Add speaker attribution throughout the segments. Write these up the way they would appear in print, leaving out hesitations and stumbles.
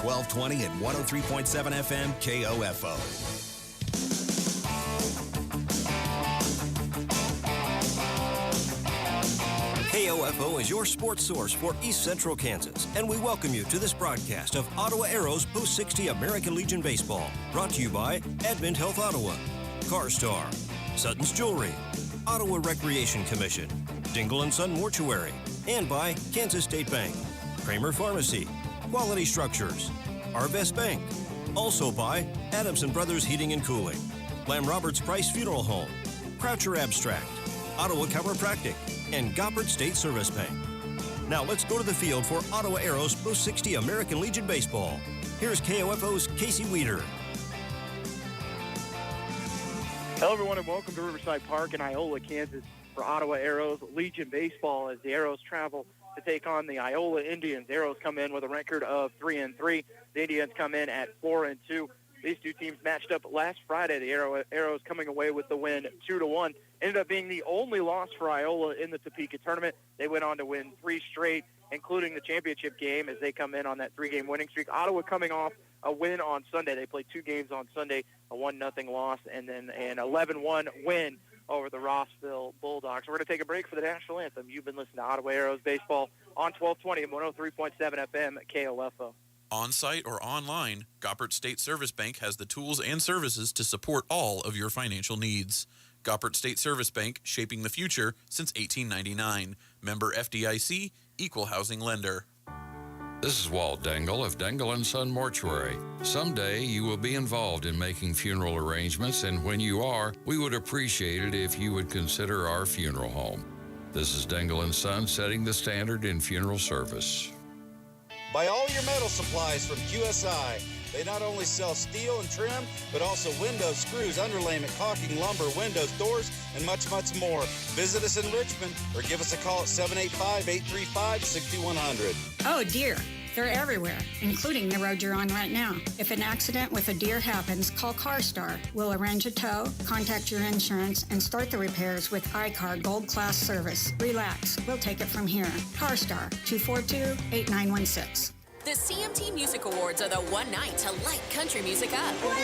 Speaker 1: 1220 and 103.7 FM KOFO.
Speaker 2: KOFO is your sports source for East Central Kansas, and we welcome you to this broadcast of Ottawa Arrows Post 60 American Legion Baseball, brought to you by Advent Health Ottawa, CarStar, Sutton's Jewelry, Ottawa Recreation Commission, Dingle & Son Mortuary, and by Kansas State Bank, Kramer Pharmacy, Quality Structures, Arvest Bank, also by Adamson Brothers Heating and Cooling, Lamb Roberts Price Funeral Home, Croucher Abstract, Ottawa Chiropractic, and Goppert State Service Bank. Now let's go to the field for Ottawa Arrows Post 60 American Legion Baseball. Here's KOFO's Casey Weeder.
Speaker 3: Hello, everyone, and welcome to Riverside Park in Iola, Kansas, for Ottawa Arrows Legion Baseball as the Arrows travel to take on the Iola Indians. The Arrows come in with a record of 3-3. The Indians come in at 4-2. These two teams matched up last Friday. The Arrows coming away with the win 2-1. Ended up being the only loss for Iola in the Topeka tournament. They went on to win 3 straight, including the championship game as they come in on that 3-game winning streak. Ottawa coming off a win on Sunday. They played 2 games on Sunday, a 1-0 loss, and then an 11-1 win over the Rossville Bulldogs. We're going to take a break for the national anthem. You've been listening to Ottawa Arrows Baseball on 1220 and 103.7 FM at KOFO.
Speaker 4: On-site or online, Goppert State Service Bank has the tools and services to support all of your financial needs. Goppert State Service Bank, shaping the future since 1899. Member FDIC, equal housing lender.
Speaker 5: This is Walt Dangle of Dangle & Son Mortuary. Someday you will be involved in making funeral arrangements, and when you are, we would appreciate it if you would consider our funeral home. This is Dangle & Son setting the standard in funeral service.
Speaker 6: Buy all your metal supplies from QSI. They not only sell steel and trim, but also windows, screws, underlayment, caulking, lumber, windows, doors, and much, much more. Visit us in Richmond or give us a call at 785-835-6100.
Speaker 7: Oh, dear. They're everywhere, including the road you're on right now. If an accident with a deer happens, call CarStar. We'll arrange a tow, contact your insurance, and start the repairs with iCar Gold Class service. Relax. We'll take it from here. CarStar, 242-8916.
Speaker 8: The CMT Music Awards are the one night to light country music up. Wow!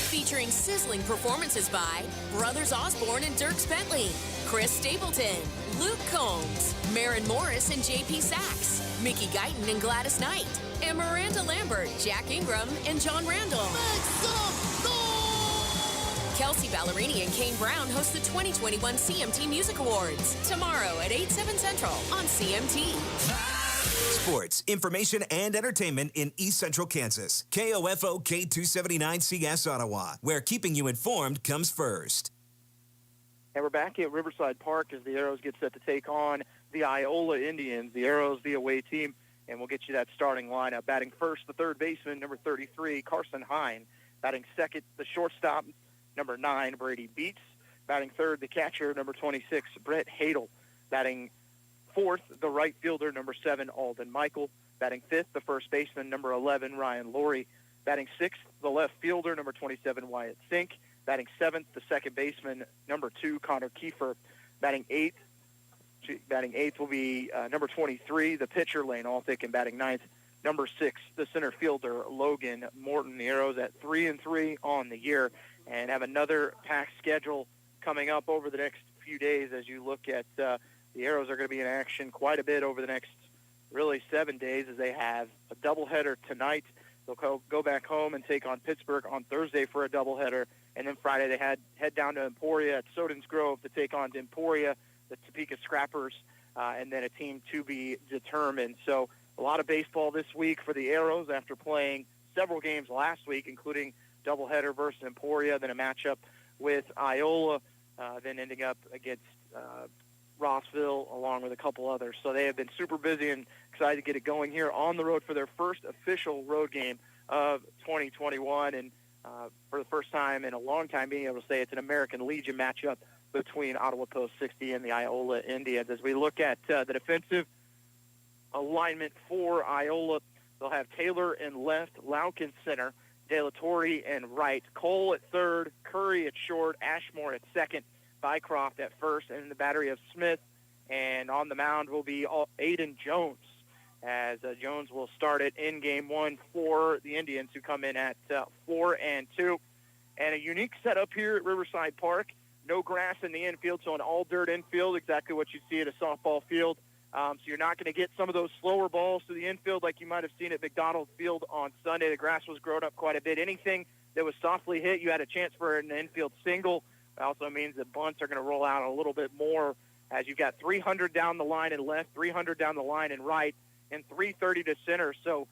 Speaker 8: Featuring sizzling performances by Brothers Osborne and Dierks Bentley, Chris Stapleton, Luke Combs, Maren Morris and J.P. Sachs, Mickey Guyton and Gladys Knight, and Miranda Lambert, Jack Ingram, and John Randall. Kelsey Ballerini and Kane Brown host the 2021 CMT Music Awards tomorrow at 8/7 Central on CMT.
Speaker 1: Sports, information, and entertainment in East Central Kansas. KOFO K279CS Ottawa, where keeping you informed comes first.
Speaker 3: And we're back at Riverside Park as the Arrows get set to take on the Iola Indians. The Arrows, the away team, and we'll get you that starting lineup. Batting first, the third baseman, number 33, Carson Hine. Batting second, the shortstop, number 9, Brady Beats. Batting third, the catcher, number 26, Brett Hadel. Batting fourth, the right fielder, number 7, Alden Michael. Batting fifth, the first baseman, number 11, Ryan Laurie. Batting sixth, the left fielder, number 27, Wyatt Sink. Batting seventh, the second baseman, number 2, Connor Kiefer. Batting eighth will be number 23, the pitcher, Lane Altick. And batting ninth, number 6, the center fielder, Logan Morton. The Arrows at 3-3 on the year and have another packed schedule coming up over the next few days as you look at the Arrows are going to be in action quite a bit over the next, really, 7 days as they have a doubleheader tonight. They'll go back home and take on Pittsburgh on Thursday for a doubleheader. And then Friday they head down to Emporia at Sodens Grove to take on Emporia, the Topeka Scrappers, and then a team to be determined. So a lot of baseball this week for the Arrows after playing several games last week, including doubleheader versus Emporia, then a matchup with Iola, then ending up against Rossville, along with a couple others. So they have been super busy and excited to get it going here on the road for their first official road game of 2021. And for the first time in a long time, being able to say it's an American Legion matchup between Ottawa Post 60 and the Iola Indians. As we look at the defensive alignment for Iola, they'll have Taylor in left, Lauk in center, De La Torre in right, Cole at third, Curry at short, Ashmore at second, Bycroft at first, and the battery of Smith. And on the mound will be Aiden Jones. as Jones will start it in game one for the Indians, who come in at 4-2. And a unique setup here at Riverside Park. No grass in the infield, so an all-dirt infield, exactly what you see at a softball field. So you're not going to get some of those slower balls to the infield like you might have seen at McDonald Field on Sunday. The grass was grown up quite a bit. Anything that was softly hit, you had a chance for an infield single. It also means that bunts are going to roll out a little bit more, as you've got 300 down the line and left, 300 down the line and right, and 330 to center. So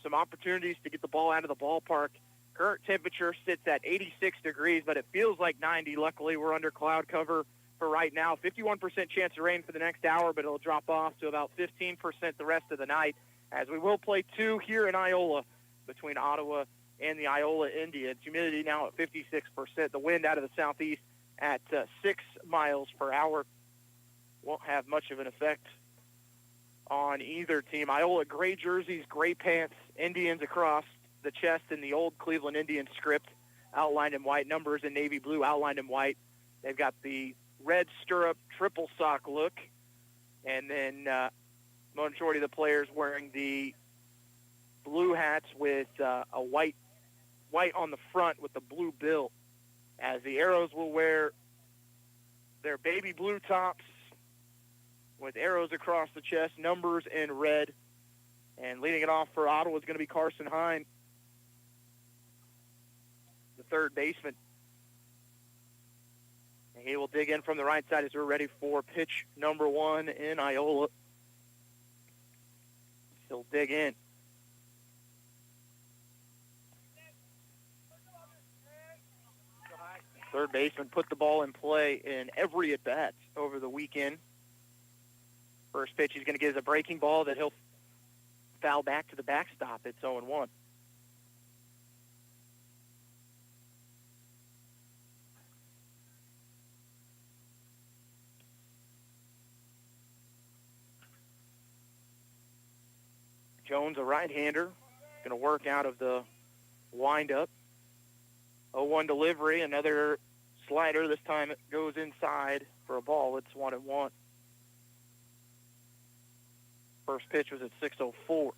Speaker 3: some opportunities to get the ball out of the ballpark. Current temperature sits at 86 degrees, but it feels like 90. Luckily, we're under cloud cover for right now. 51% chance of rain for the next hour, but it'll drop off to about 15% the rest of the night, as we will play two here in Iola between Ottawa and the Iola Indians. Humidity now at 56%. The wind out of the southeast at 6 miles per hour. Won't have much of an effect on either team. Iola gray jerseys, gray pants, Indians across the chest in the old Cleveland Indians script, outlined in white, numbers in navy blue, outlined in white. They've got the red stirrup triple sock look, and then majority of the players wearing the blue hats with a white on the front with the blue bill, as the Arrows will wear their baby blue tops with arrows across the chest, numbers in red. And leading it off for Ottawa is going to be Carson Hine, the third baseman. And he will dig in from the right side as we're ready for pitch number one in Iola. He'll dig in. Third baseman put the ball in play in every at-bat over the weekend. First pitch he's going to get is a breaking ball that he'll foul back to the backstop. It's 0-1. Jones, a right-hander, going to work out of the windup. 0-1 delivery, another slider. This time it goes inside for a ball. It's 1-1. First pitch was at 6:04.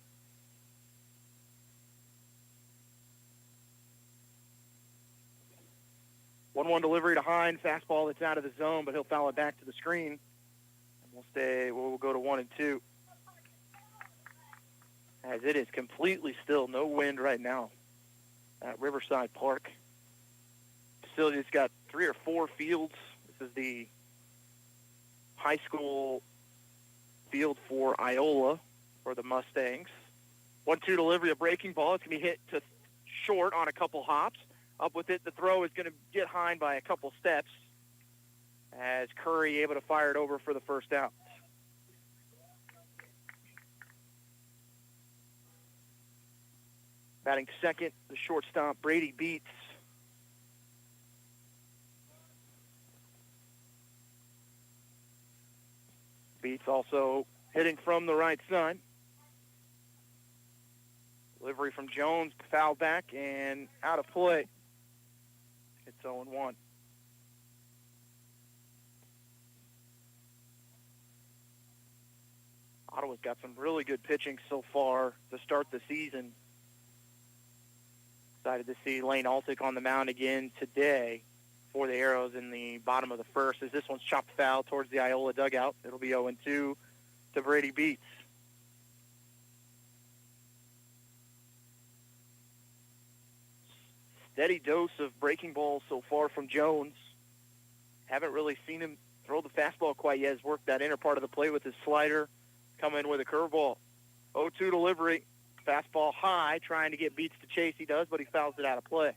Speaker 3: One delivery to Hine. Fastball that's out of the zone, but he'll foul it back to the screen. And we'll go to 1-2. As it is completely still, no wind right now at Riverside Park. Facility's got 3 or 4 fields. This is the high school field for Iola for the Mustangs. 1-2 delivery, a breaking ball. It's going to be hit to short on a couple hops. Up with it, the throw is going to get Hine by a couple steps, as Curry able to fire it over for the first out. Batting second, the shortstop, Brady Beats. Beats also hitting from the right side. Delivery from Jones, foul back and out of play. It's 0-1. Ottawa's got some really good pitching so far to start the season. Excited to see Lane Altick on the mound again today for the Arrows in the bottom of the first, as this one's chopped foul towards the Iola dugout. It'll be 0-2 to Brady Beats. Steady dose of breaking balls so far from Jones. Haven't really seen him throw the fastball quite yet. Has worked that inner part of the plate with his slider. Come in with a curveball. 0-2 delivery. Fastball high, trying to get Beats to chase. He does, but he fouls it out of play.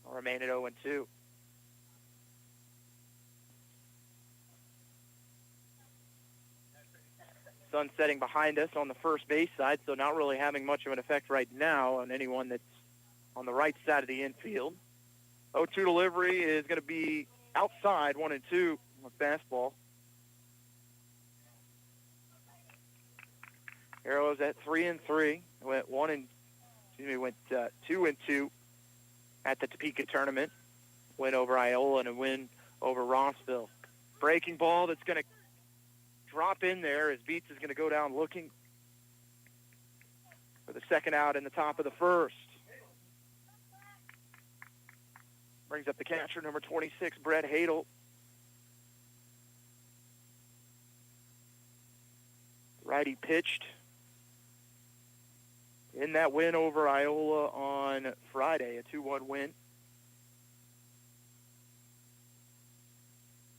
Speaker 3: I'll remain at 0-2. Sun setting behind us on the first base side, so not really having much of an effect right now on anyone that's on the right side of the infield. 0-2 delivery is going to be outside, 1-2 on the fastball. Arrows at 3-3. Went 2-2 at the Topeka tournament. Win over Iola and a win over Rossville. Breaking ball that's going to drop in there as Beats is going to go down looking. the second out in the top of the first. Brings up the catcher, number 26, Brett Hadel. Righty pitched in that win over Iola on Friday, a 2-1 win.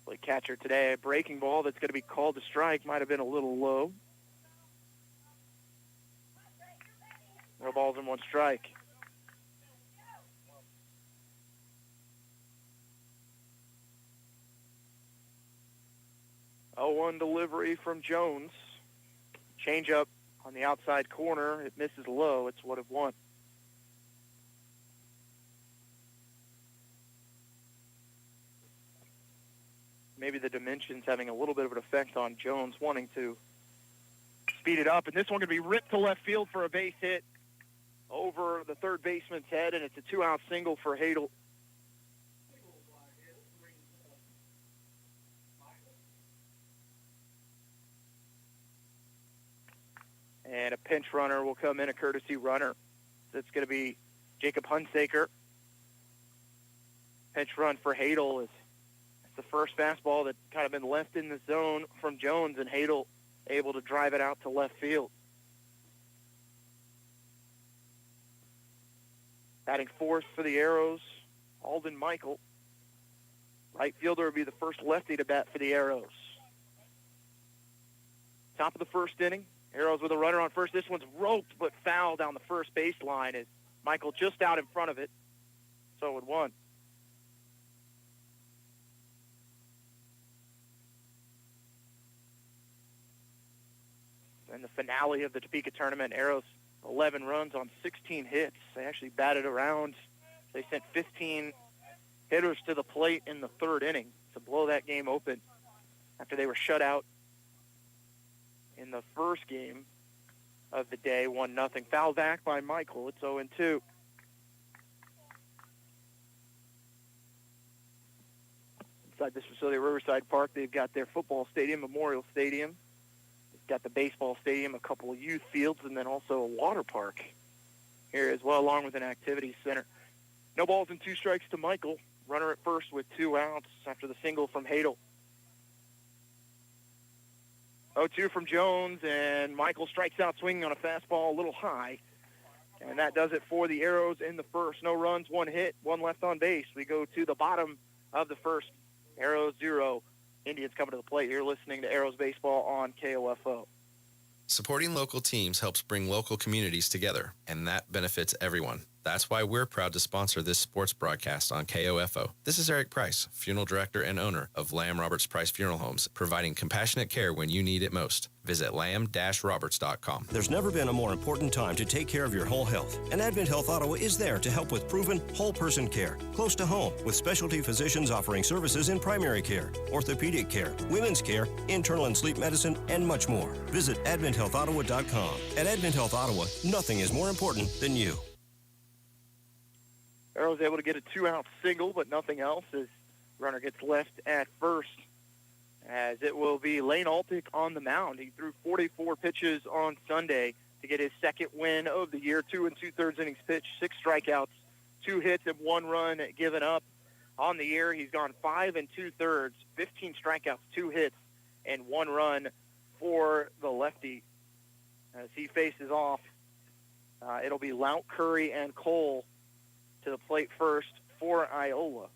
Speaker 3: Play catcher today, a breaking ball that's going to be called a strike. Might have been a little low. No balls and one strike. A 0-1 delivery from Jones. Change-up on the outside corner. It misses low. It's 1-1. Maybe the dimensions having a little bit of an effect on Jones wanting to speed it up. And this one going to be ripped to left field for a base hit over the third baseman's head, and it's a 2-out single for Hadel. And a pinch runner will come in, a courtesy runner. That's going to be Jacob Hunsaker. Pinch run for Hadel is the first fastball that kind of been left in the zone from Jones, and Hadel able to drive it out to left field. Batting fourth for the Arrows, Alden Michael. Right fielder will be the first lefty to bat for the Arrows. Top of the first inning. Arrows with a runner on first. This one's roped but foul down the first baseline. As Michael just out in front of it. So 1-1. And the finale of the Topeka tournament, Arrows 11 runs on 16 hits. They actually batted around. They sent 15 hitters to the plate in the third inning to blow that game open after they were shut out in the first game of the day, 1-0. Foul back by Michael. It's 0-2. Inside this facility at Riverside Park, they've got their football stadium, Memorial Stadium. They've got the baseball stadium, a couple of youth fields, and then also a water park here as well, along with an activity center. No balls and 2 strikes to Michael. Runner at first with 2 outs after the single from Hadel. 0-2 from Jones, and Michael strikes out swinging on a fastball a little high. And that does it for the Arrows in the first. No runs, 1 hit, 1 left on base. We go to the bottom of the first. Arrows 0. Indians coming to the plate. You're listening to Arrows Baseball on KOFO.
Speaker 9: Supporting local teams helps bring local communities together, and that benefits everyone. That's why we're proud to sponsor this sports broadcast on KOFO. This is Eric Price, funeral director and owner of Lamb Roberts Price Funeral Homes, providing compassionate care when you need it most. Visit lamb-roberts.com.
Speaker 2: There's never been a more important time to take care of your whole health. And Advent Health Ottawa is there to help with proven whole-person care, close to home, with specialty physicians offering services in primary care, orthopedic care, women's care, internal and sleep medicine, and much more. Visit adventhealthottawa.com. At Advent Health Ottawa, nothing is more important than you.
Speaker 3: Arrows able to get a 2-out single, but nothing else as runner gets left at first. As it will be Lane Altick on the mound. He threw 44 pitches on Sunday to get his second win of the year. 2 2/3 innings pitched, 6 strikeouts, 2 hits, and 1 run given up. On the year, he's gone 5 2/3, 15 strikeouts, 2 hits, and 1 run for the lefty. As he faces off, it'll be Lount, Curry, and Cole to the plate first for Iola.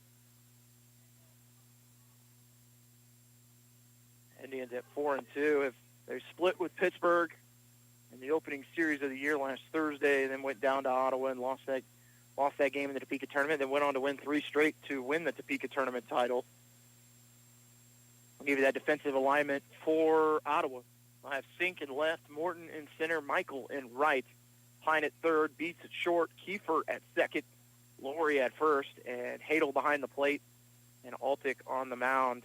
Speaker 3: Indians at 4-2. If they split with Pittsburgh in the opening series of the year last Thursday, then went down to Ottawa and lost that game in the Topeka tournament, then went on to win 3 straight to win the Topeka tournament title. I'll give you that defensive alignment for Ottawa. I'll have Sink in left, Morton in center, Michael in right, Pine at third, Beats at short, Kiefer at second, Laurie at first, and Hadel behind the plate, and Altick on the mound.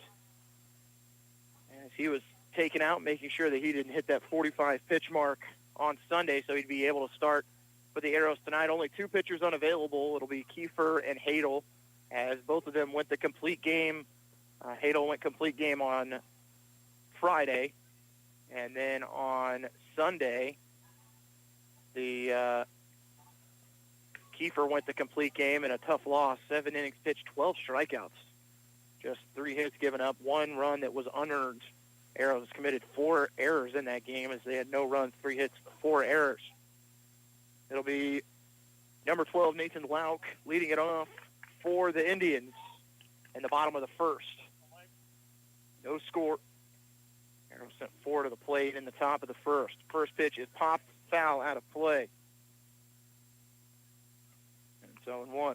Speaker 3: As he was taken out, making sure that he didn't hit that 45 pitch mark on Sunday, so he'd be able to start for the Arrows tonight. Only 2 pitchers unavailable. It'll be Kiefer and Hadel, as both of them went the complete game. Hadel went complete game on Friday, and then on Sunday, The Kiefer went the complete game in a tough loss. 7 innings pitched, 12 strikeouts. Just 3 hits given up, 1 run that was unearned. Arrows committed 4 errors in that game as they had no runs, 3 hits, 4 errors. It'll be number 12, Nathan Lauk, leading it off for the Indians in the bottom of the first. No score. Arrows sent 4 to the plate in the top of the first. First pitch is popped, foul, out of play. And it's 0-1.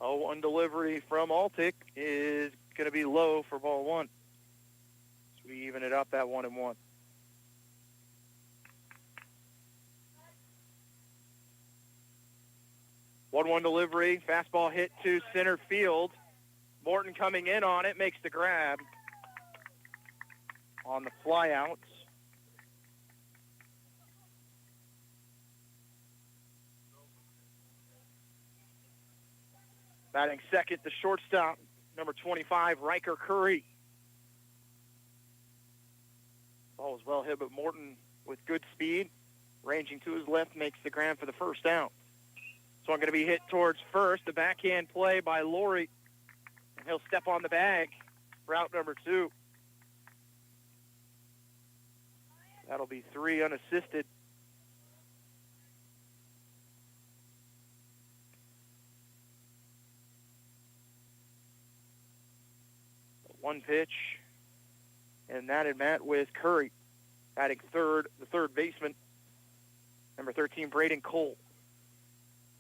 Speaker 3: One delivery from Altick is going to be low for ball 1. So we even it up at 1-1. One delivery, fastball hit to center field. Morton coming in on it, makes the grab on the flyout. Batting second, the shortstop, number 25, Riker Curry. Ball was well hit, but Morton with good speed, ranging to his left, makes the grab for the first out. So I'm going to be hit towards first. The backhand play by Laurie. And he'll step on the bag for out number 2. That'll be 3 unassisted. One pitch, and that is met with Curry. Batting third, the third baseman, number 13, Braden Cole.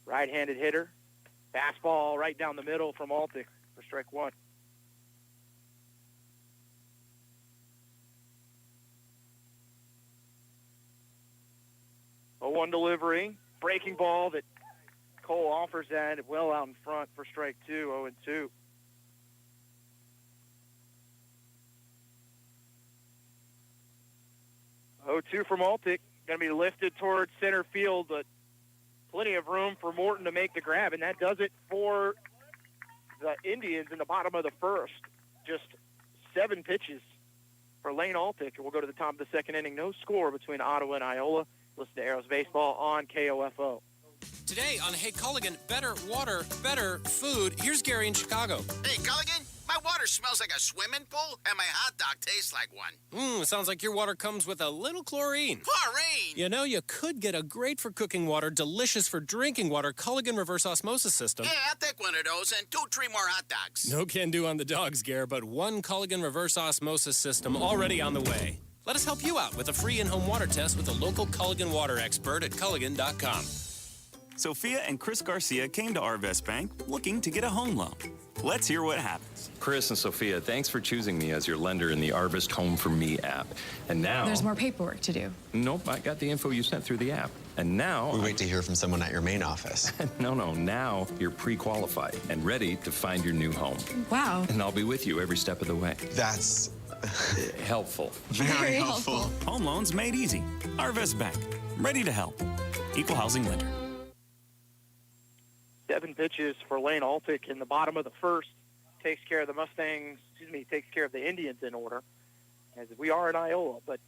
Speaker 3: Right-handed hitter. Fastball right down the middle from Altick for strike 1. A 1 delivery. Breaking ball that Cole offers that well out in front for strike 2, 0-2. Oh, 2 from Altick. Going to be lifted towards center field, but plenty of room for Morton to make the grab, and that does it for the Indians in the bottom of the first. Just 7 pitches for Lane Altick, and we'll go to the top of the second inning. No score between Ottawa and Iola. Listen to Arrows Baseball on KOFO.
Speaker 10: Today on Hey Culligan, better water, better food. Here's Gary in Chicago.
Speaker 11: Hey, Culligan, my water smells like a swimming pool, and my hot dog tastes like one.
Speaker 10: Sounds like your water comes with a little chlorine.
Speaker 11: Chlorine?
Speaker 10: You know, you could get a great for cooking water, delicious for drinking water Culligan reverse osmosis system.
Speaker 11: Yeah, I'll take one of those and 2-3 more hot dogs.
Speaker 10: No can do on the dogs, Gare, but 1 Culligan reverse osmosis system already on the way. Let us help you out with a free in-home water test with a local Culligan water expert at Culligan.com.
Speaker 12: Sophia and Chris Garcia came to Arvest Bank looking to get a home loan. Let's hear what happens.
Speaker 13: Chris and Sophia, thanks for choosing me as your lender in the Arvest Home for Me app. And now...
Speaker 14: There's more paperwork to do.
Speaker 13: Nope, I got the info you sent through the app. And now...
Speaker 15: We wait to hear from someone at your main office.
Speaker 13: No, now you're pre-qualified and ready to find your new home.
Speaker 14: Wow.
Speaker 13: And I'll be with you every step of the way.
Speaker 15: That's...
Speaker 13: helpful.
Speaker 14: Very helpful.
Speaker 12: Home loans made easy. Arvest Bank. Ready to help. Equal housing lender.
Speaker 3: 7 pitches for Lane Altick in the bottom of the first. Takes care of the takes care of the Indians in order. As we are in Iola, but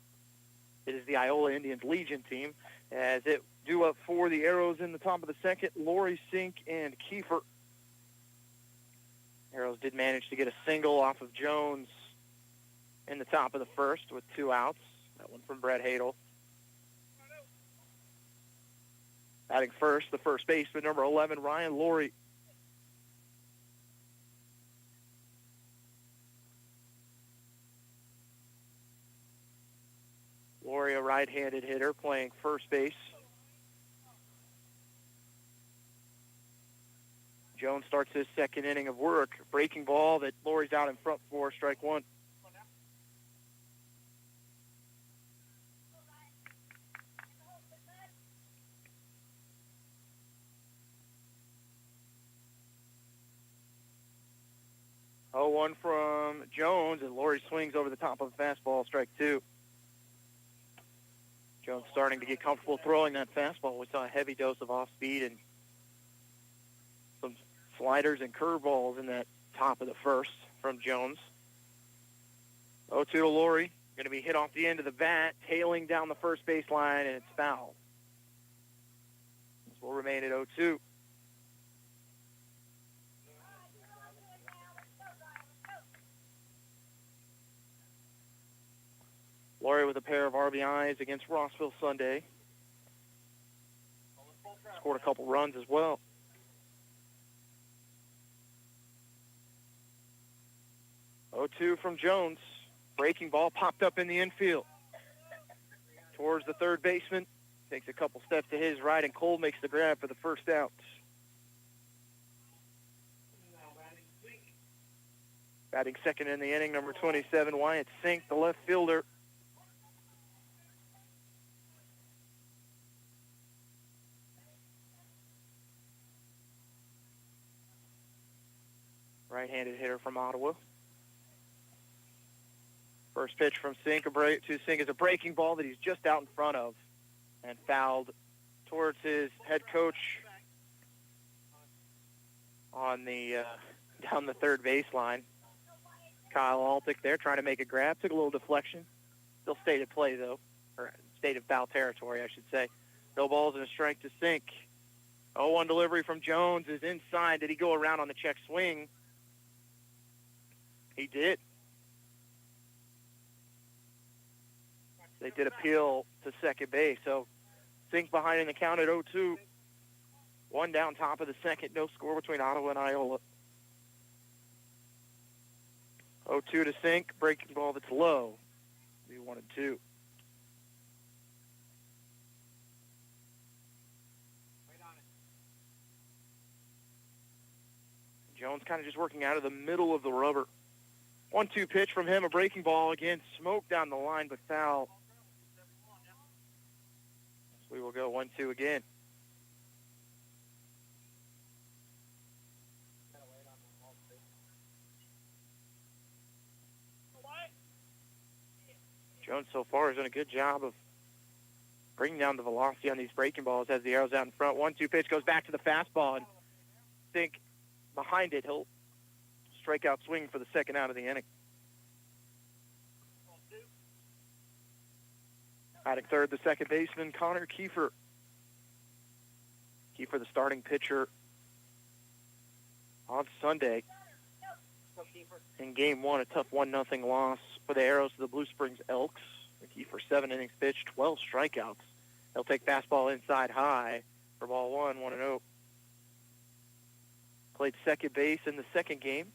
Speaker 3: it is the Iola Indians Legion team. As it due up for the Arrows in the top of the second, Laurie, Sink, and Kiefer. Arrows did manage to get a single off of Jones in the top of the first with 2 outs. That one from Brett Hadel. Batting first, the first baseman, number 11, Ryan Laurie. Laurie, a right-handed hitter, playing first base. Jones starts his second inning of work. Breaking ball that Laurie's out in front for, strike 1. Oh, 1 from Jones, and Laurie swings over the top of a fastball, strike 2. Jones starting to get comfortable throwing that fastball. We saw a heavy dose of off-speed and some sliders and curveballs in that top of the first from Jones. 0-2 to Laurie. Going to be hit off the end of the bat, tailing down the first baseline, and it's foul. This will remain at 0-2. Laurie with a pair of RBIs against Rossville Sunday. Scored a couple runs as well. Oh, 2 from Jones. Breaking ball popped up in the infield. Towards the third baseman. Takes a couple steps to his right, and Cole makes the grab for the first out. Batting second in the inning, number 27, Wyatt Sink, the left fielder. Right-handed hitter from Ottawa. First pitch from Sink to Sink is a breaking ball that he's just out in front of and fouled towards his head coach on the down the third baseline. Kyle Altick there trying to make a grab. Took a little deflection. Still stayed at play, though. Or stayed in foul territory, I should say. No balls and a strike to Sink. 0-1 delivery from Jones is inside. Did he go around on the check swing? He did. They did appeal to second base. So Sink behind in the count at 0-2. One down top of the second. No score between Ottawa and Iola. 0-2 to Sink. Breaking ball that's low. Be 1-2. Jones kind of just working out of the middle of the rubber. 1-2 pitch from him, a breaking ball again, smoke down the line, but foul. So we will go 1-2 again. Jones so far has done a good job of bringing down the velocity on these breaking balls as the arrow's out in front. 1-2 pitch goes back to the fastball, and Sink behind it. He'll strikeout swing for the second out of the inning. Batting third, the second baseman, Connor Kiefer. Kiefer, the starting pitcher on Sunday. In Game 1, a tough 1-0 loss for the Arrows to the Blue Springs Elks. Kiefer, 7 innings pitched, 12 strikeouts. He'll take fastball inside high for ball 1-0. Played second base in the second game.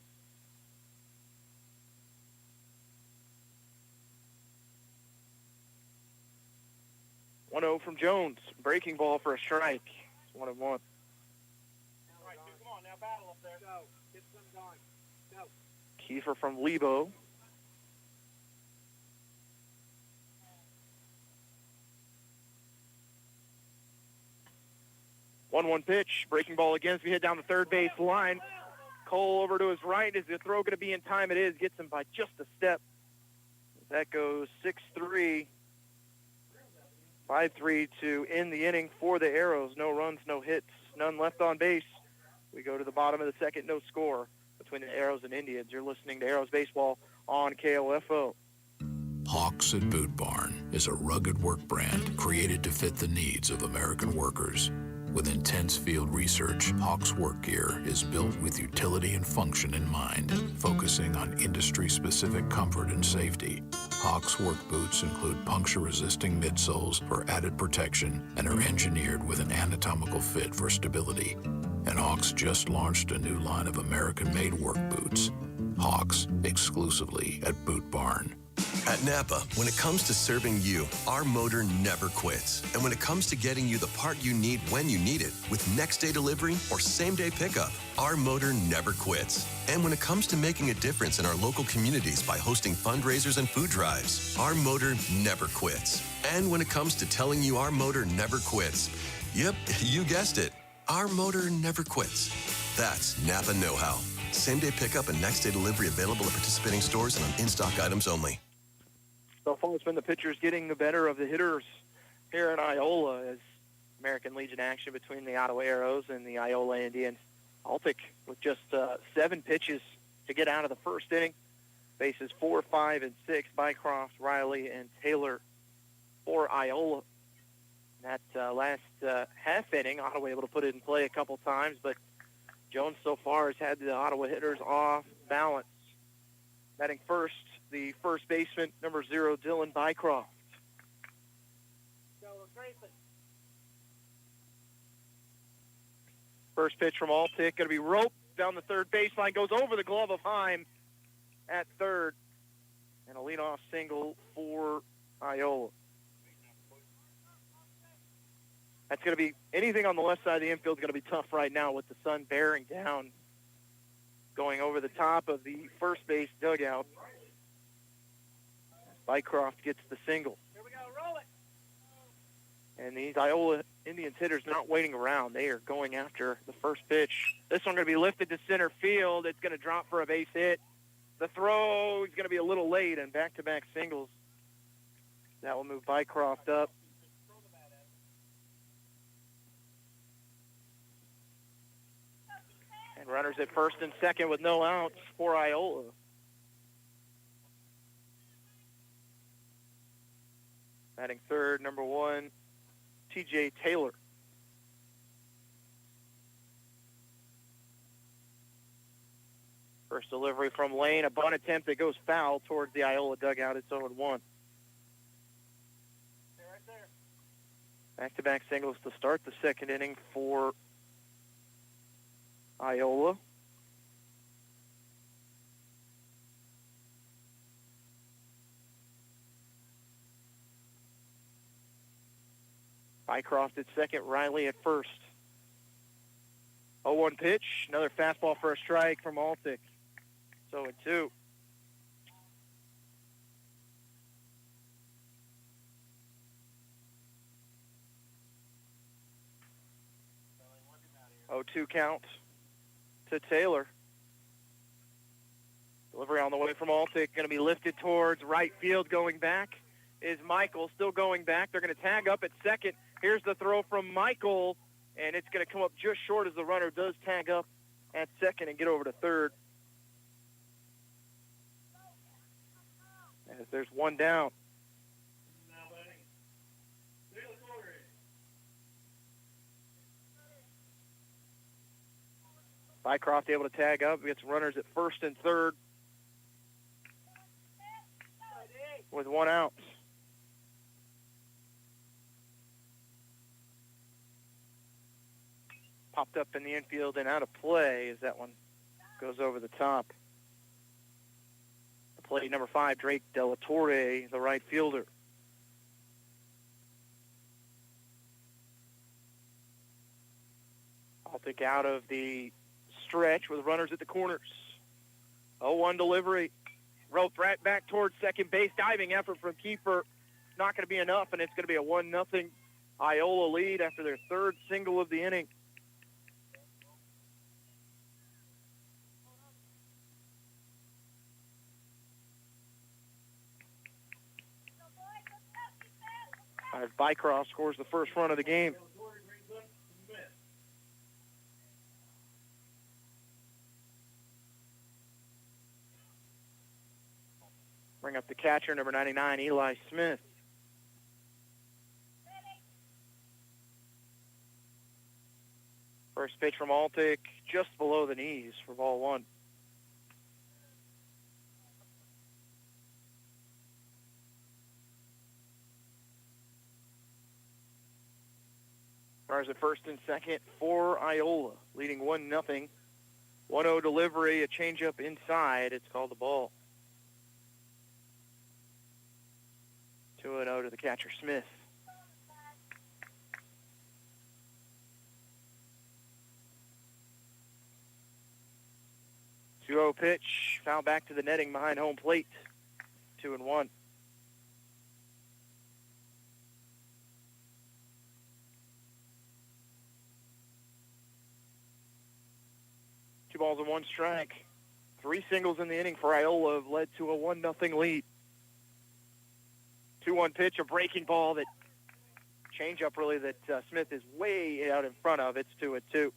Speaker 3: One 0 from Jones. Breaking ball for a strike. It's 1-1.
Speaker 16: All right, come on, now battle up there. Go. Get some going. Go.
Speaker 3: Kiefer from Lebo. One pitch. Breaking ball again as we hit down the third base line. Cole over to his right. Is the throw going to be in time? It is. Gets him by just a step. That goes 6-3. 5-3 to end the inning for the Arrows. No runs, no hits, none left on base. We go to the bottom of the second, no score between the Arrows and Indians. You're listening to Arrows Baseball on KOFO.
Speaker 17: Hawks at Boot Barn is a rugged work brand created to fit the needs of American workers. With intense field research, Hawks work gear is built with utility and function in mind, focusing on industry-specific comfort and safety. Hawks work boots include puncture-resisting midsoles for added protection and are engineered with an anatomical fit for stability. And Hawks just launched a new line of American-made work boots. Hawks, exclusively at Boot Barn.
Speaker 18: At Napa, when it comes to serving you, our motor never quits. And when it comes to getting you the part you need when you need it, with next-day delivery or same-day pickup, our motor never quits. And when it comes to making a difference in our local communities by hosting fundraisers and food drives, our motor never quits. And when it comes to telling you our motor never quits, yep, you guessed it, our motor never quits. That's Napa know-how. Same-day pickup and next-day delivery available at participating stores and on in-stock items only.
Speaker 3: So far, it's been the pitchers getting the better of the hitters here in Iola as American Legion action between the Ottawa Arrows and the Iola Indians. Altick with just 7 pitches to get out of the first inning. Bases 4, 5, and 6, Bycroft, Riley, and Taylor for Iola. That last half inning, Ottawa able to put it in play a couple times, but Jones so far has had the Ottawa hitters off balance. Batting first, the first baseman, number 0, Dylan Bycroft. First pitch from Altick, going to be roped down the third baseline, goes over the glove of Heim at third, and a leadoff single for Iola. That's going to be, anything on the left side of the infield is going to be tough right now with the sun bearing down, going over the top of the first base dugout. Bycroft gets the single.
Speaker 16: Here we go, roll it.
Speaker 3: And these Iola Indians hitters not waiting around. They are going after the first pitch. This one going to be lifted to center field. It's going to drop for a base hit. The throw is going to be a little late, and back-to-back singles. That will move Bycroft up. And runners at first and second with no outs for Iola. Batting third, number 1, TJ Taylor. First delivery from Lane, a bunt attempt that goes foul towards the Iola dugout. It's 0-1. Back-to-back singles to start the second inning for Iola. Bycroft at second, Riley at first. 0-1 pitch, another fastball for a strike from Altick. 0-2. Oh, 2 count to Taylor. Delivery on the way from Altick, going to be lifted towards right field. Going back is Michael, still going back. They're going to tag up at second. Here's the throw from Michael, and it's going to come up just short as the runner does tag up at second and get over to third. As there's one down. Bycroft able to tag up. Gets runners at first and third with 1 out. Popped up in the infield and out of play as that one goes over the top. The play number 5, Drake Delatorre, the right fielder. Altick out of the stretch with runners at the corners. 0-1 delivery. Roped right back towards second base. Diving effort from keeper. Not going to be enough, and it's going to be a 1-0 Iola lead after their third single of the inning. As Bycroft scores the first run of the game. Bring up the catcher, number 99, Eli Smith. First pitch from Altick, just below the knees for ball 1. Runners at first and second for Iola, leading 1-0. 1-0 delivery, a changeup inside. It's called the ball. 2-0 to the catcher, Smith. Two-0 pitch, foul back to the netting behind home plate. 2-1. Two balls and 1 strike. 3 singles in the inning for Iola have led to a 1-0 lead. 2-1 pitch, a breaking ball that changeup really that Smith is way out in front of. It's 2-2.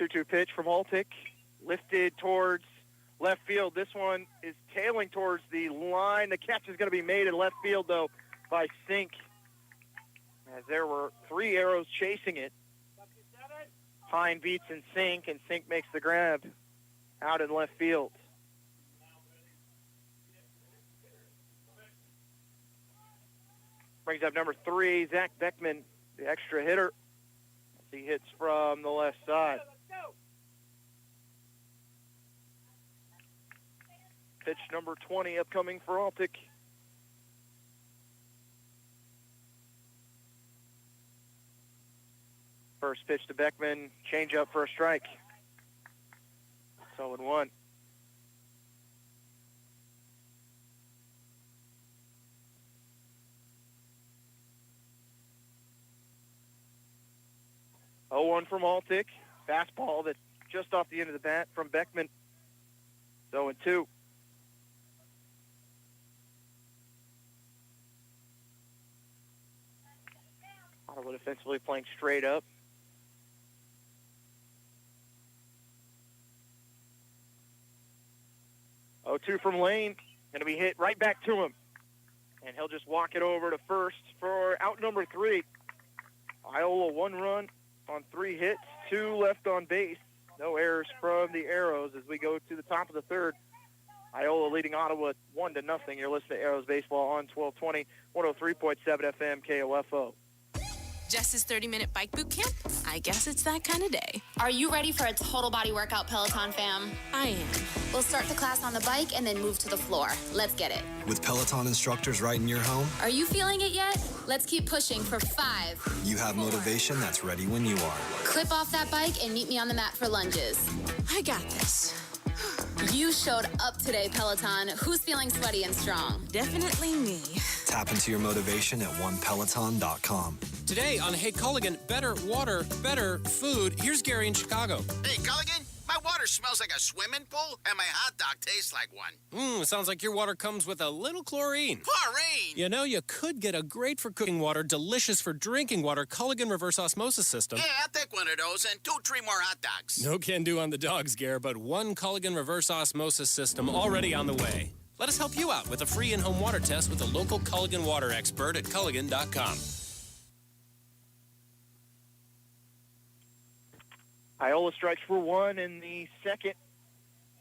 Speaker 3: 2-2 pitch from Altick, lifted towards left field. This one is tailing towards the line. The catch is going to be made in left field, though, by Sink, as there were 3 Arrows chasing it. Pine beats and Sink makes the grab out in left field. Brings up number 3, Zach Beckman, the extra hitter, as he hits from the left side. Pitch number 20 upcoming for Altick. First pitch to Beckman, change up for a strike. 0-1. Oh, 1 from Altick. Fastball that's just off the end of the bat from Beckman. 0-2. Ottawa defensively playing straight up. Oh, 2 from Lane. Going to be hit right back to him. And he'll just walk it over to first for out number 3. Iola 1 run on 3 hits, 2 left on base. No errors from the Arrows as we go to the top of the third. Iola leading Ottawa 1-0. You're listening to Arrows Baseball on 1220, 103.7 FM KOFO.
Speaker 8: Jess's 30-minute bike boot camp? I guess it's that kind of day.
Speaker 19: Are you ready for a total body workout, Peloton fam?
Speaker 8: I am.
Speaker 19: We'll start the class on the bike and then move to the floor. Let's get it.
Speaker 15: With Peloton instructors right in your home,
Speaker 19: Are you feeling it yet? Let's keep pushing for 5.
Speaker 15: you have motivation that's ready when you are.
Speaker 19: Clip off that bike and meet me on the mat for lunges.
Speaker 8: I got this.
Speaker 19: You showed up today, Peloton. Who's feeling sweaty and strong?
Speaker 8: Definitely me.
Speaker 15: Tap into your motivation at onepeloton.com.
Speaker 10: Today on Hey Culligan, better water, better food. Here's Gary in Chicago.
Speaker 11: Hey, Culligan, my water smells like a swimming pool, and my hot dog tastes like one.
Speaker 10: Sounds like your water comes with a little chlorine.
Speaker 11: Chlorine?
Speaker 10: You know, you could get a great for cooking water, delicious for drinking water, Culligan reverse osmosis system.
Speaker 11: Yeah, I'll take one of those and 2-3 more hot dogs.
Speaker 10: No can do on the dogs, Gare, but 1 Culligan reverse osmosis system already on the way. Let us help you out with a free in-home water test with a local Culligan water expert at Culligan.com.
Speaker 3: Iola strikes for 1 in the second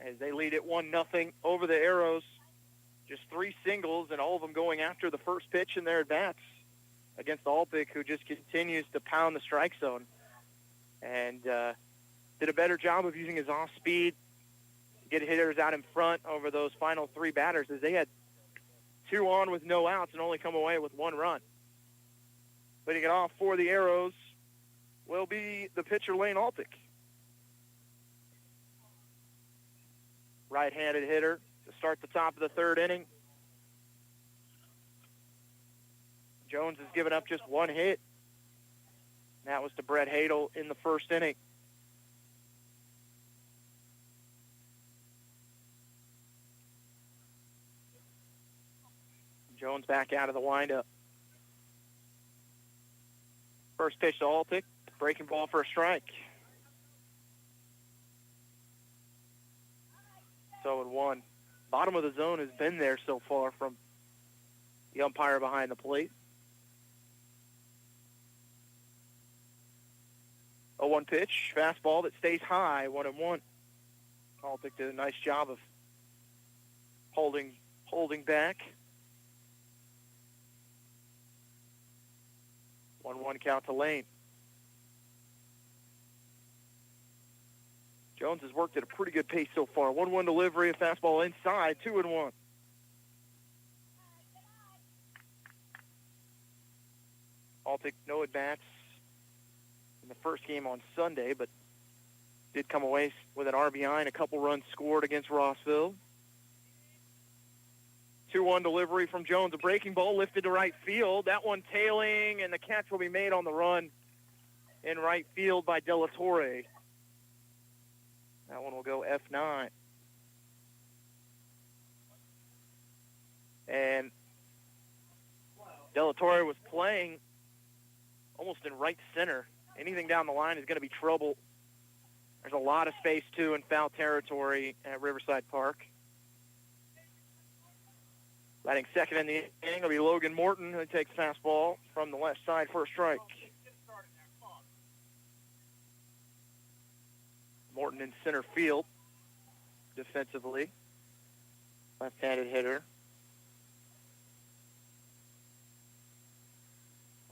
Speaker 3: as they lead it 1-0 over the Arrows. Just 3 singles and all of them going after the first pitch in their at-bats against Altick, who just continues to pound the strike zone and did a better job of using his off-speed to get hitters out in front over those final 3 batters as they had 2 on with no outs and only come away with 1 run. Leading it off for the Arrows will be the pitcher Lane Altick. Right-handed hitter to start the top of the third inning. Jones has given up just 1 hit. That was to Brett Hadel in the first inning. Jones back out of the windup. First pitch to Altick. Breaking ball for a strike. 0-1. Bottom of the zone has been there so far from the umpire behind the plate. 0-1 pitch, fastball that stays high, 1-1. Altick did a nice job of holding back. 1-1 count to Lane. Jones has worked at a pretty good pace so far. 1-1 delivery, a fastball inside, 2-1. Altick no at-bats in the first game on Sunday, but did come away with an RBI and a couple runs scored against Rossville. 2-1 delivery from Jones, a breaking ball lifted to right field. That one tailing, and the catch will be made on the run in right field by De La Torre. That one will go F9. And De La Torre was playing almost in right center. Anything down the line is going to be trouble There's a lot of space, too, in foul territory at Riverside Park. Batting second in the inning will be Logan Morton, who takes fastball from the left side for a strike. Morton in center field defensively. Left-handed hitter.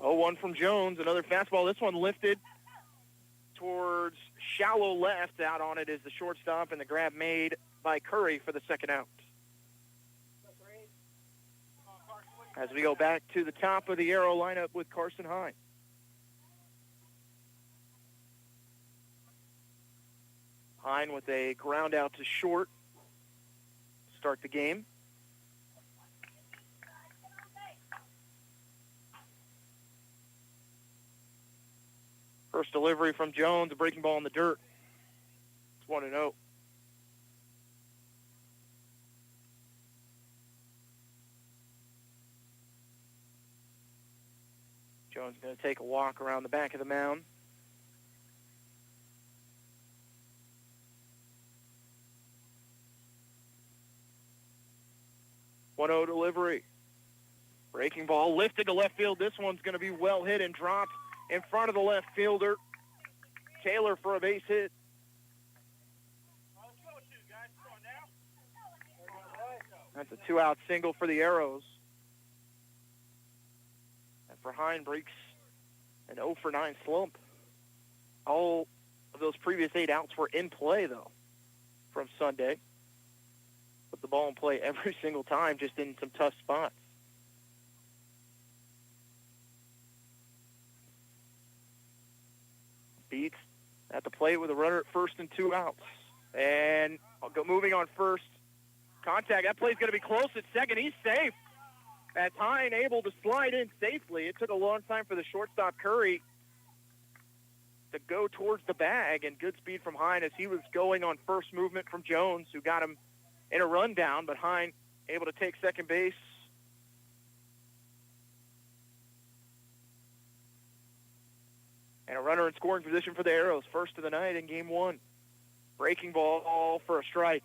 Speaker 3: 0-1 from Jones. Another fastball. This one lifted towards shallow left. Out on it is the shortstop, and the grab made by Curry for the second out. As we go back to the top of the Arrow lineup with Carson Hine. Hine with a ground out to short. Start the game. First delivery from Jones, a breaking ball in the dirt. It's 1-0. Jones going to take a walk around the back of the mound. One-0 delivery. Breaking ball lifted to left field. This one's going to be well hit and dropped in front of the left fielder. Taylor for a base hit. That's a two-out single for the Arrows. And for Hine, breaks an 0-for-9 slump. All of those previous 8 outs were in play, though, from Sunday. Put the ball in play every single time, just in some tough spots. Beats at the plate with a runner at first and 2 outs. And I'll go moving on first. Contact. That play's going to be close at second. He's safe. As Hine able to slide in safely. It took a long time for the shortstop, Curry, to go towards the bag. And good speed from Hine as he was going on first movement from Jones, who got him in a rundown. But Hine able to take second base. And a runner in scoring position for the Arrows. First of the night in game 1. Breaking ball for a strike.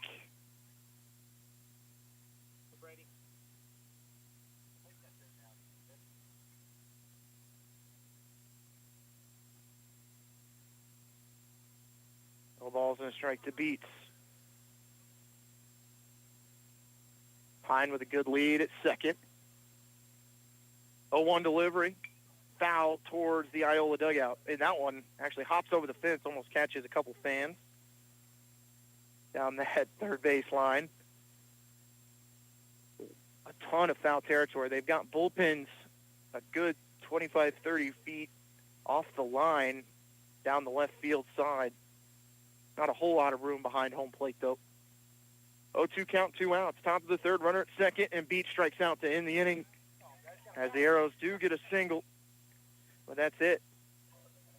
Speaker 3: No balls and a strike to Beats. Hine with a good lead at second. 0-1 delivery. Foul towards the Iola dugout. And that one actually hops over the fence, almost catches a couple fans down that third base line. A ton of foul territory. They've got bullpens a good 25, 30 feet off the line down the left field side. Not a whole lot of room behind home plate, though. 0-2 count, 2 outs. Top of the third, runner at second, and Beach strikes out to end the inning as the Arrows do get a single. But that's it.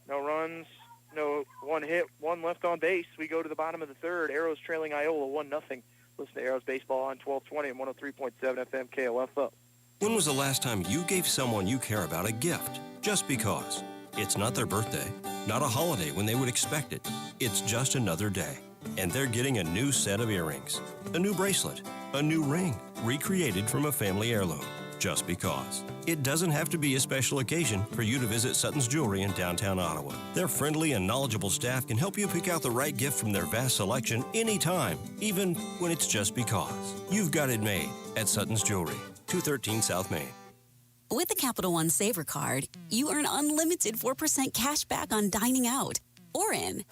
Speaker 3: No runs, no one hit, one left on base. We go to the bottom of the third. Arrows trailing Iola 1-0. Listen to Arrows Baseball on 1220 and 103.7 FM KOFO.
Speaker 2: When was the last time you gave someone you care about a gift just because? It's not their birthday, not a holiday when they would expect it. It's just another day. And they're getting a new set of earrings, a new bracelet, a new ring, recreated from a family heirloom. Just because. It doesn't have to be a special occasion for you to visit Sutton's Jewelry in downtown Ottawa. Their friendly and knowledgeable staff can help you pick out the right gift from their vast selection anytime, even when it's just because. You've got it made at Sutton's Jewelry, 213 South Main.
Speaker 20: With the Capital One Saver Card, you earn unlimited 4% cash back on dining out or in,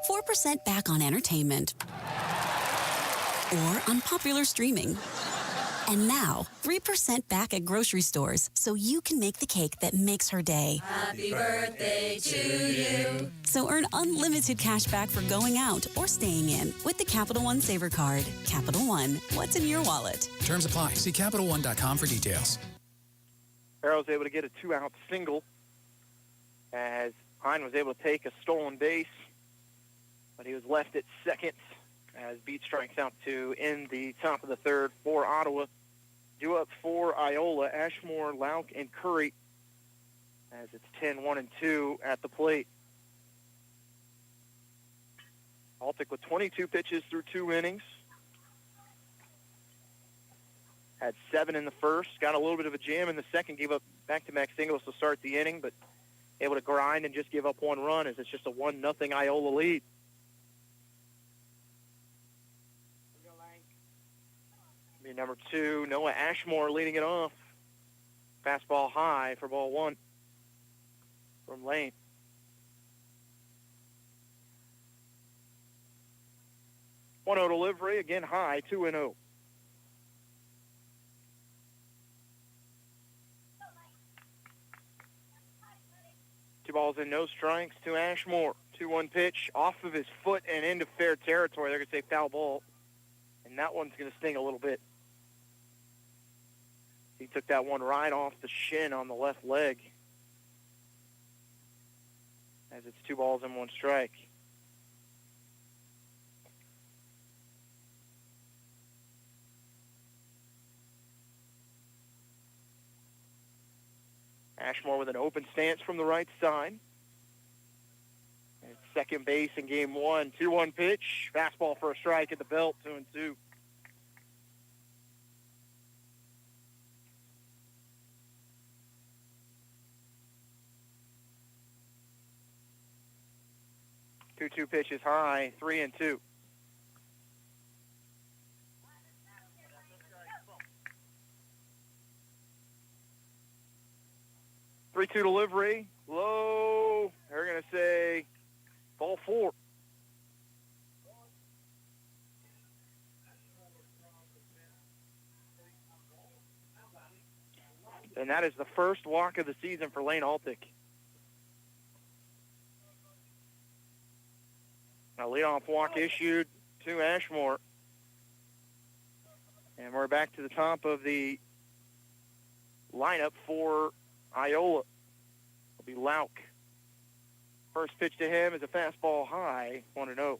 Speaker 20: 4% back on entertainment, or on popular streaming. And now, 3% back at grocery stores so you can make the cake that makes her day.
Speaker 21: Happy birthday to you.
Speaker 20: So earn unlimited cash back for going out or staying in with the Capital One Saver Card. Capital One, what's in your wallet?
Speaker 22: Terms apply. See CapitalOne.com for details.
Speaker 3: Arrows able to get a 2-out single as Hine was able to take a stolen base, but he was left at second as Beat strikes out to end the top of the third for Ottawa. Due up for Iola, Ashmore, Lauk, and Curry as it's 10-1-2 at the plate. Altic with 22 pitches through 2 innings. Had 7 in the first. Got a little bit of a jam in the second. Gave up back-to-back singles to start the inning, but able to grind and just give up 1 run as it's just a 1-0 Iola lead. Be number 2, Noah Ashmore leading it off. Fastball high for ball 1 from Lane. One 0 delivery, again high, 2-0. Two balls and no strikes to Ashmore. 2-1 pitch off of his foot and into fair territory. They're going to say foul ball, and that one's going to sting a little bit. He took that one right off the shin on the left leg. As it's 2 balls and 1 strike. Ashmore with an open stance from the right side. At second base in game 1. 2-1 pitch. Fastball for a strike at the belt. 2-2. Two pitches high, 3-2. Three-two delivery, low. They're going to say ball 4. And that is the first walk of the season for Lane Altic. A leadoff walk issued to Ashmore. And we're back to the top of the lineup for Iola. It'll be Lauk. First pitch to him is a fastball high, 1-0.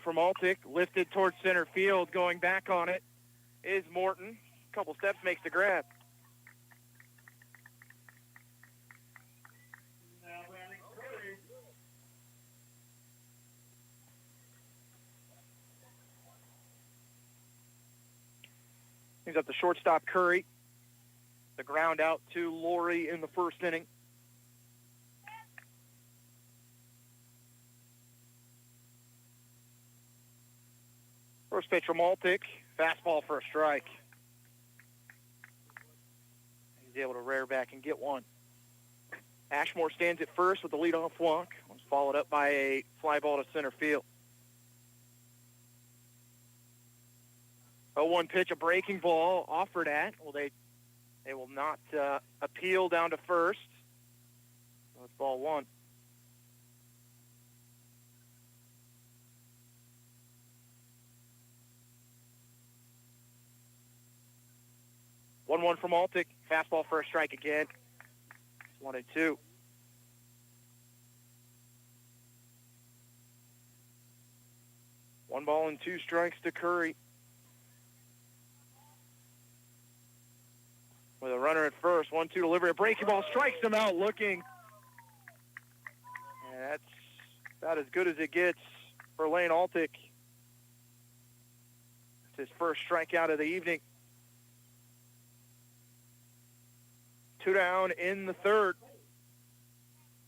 Speaker 3: From Altic, lifted towards center field. Going back on it is Morton. A couple steps, makes the grab. He's up the shortstop, Curry. The ground out to Laurie in the first inning. First pitch from Altic, fastball for a strike. He's able to rear back and get one. Ashmore stands at first with the leadoff walk. Was followed up by a fly ball to center field. 0-1 pitch, a breaking ball offered at. Well, they will not appeal down to first. So it's ball 1. One from Altic. Fastball for a strike again. 1-2. One ball and 2 strikes to Curry. With a runner at first. 1-2 delivery. A breaking ball strikes him out looking. And that's about as good as it gets for Lane Altic. It's his first strikeout of the evening. 2 down in the third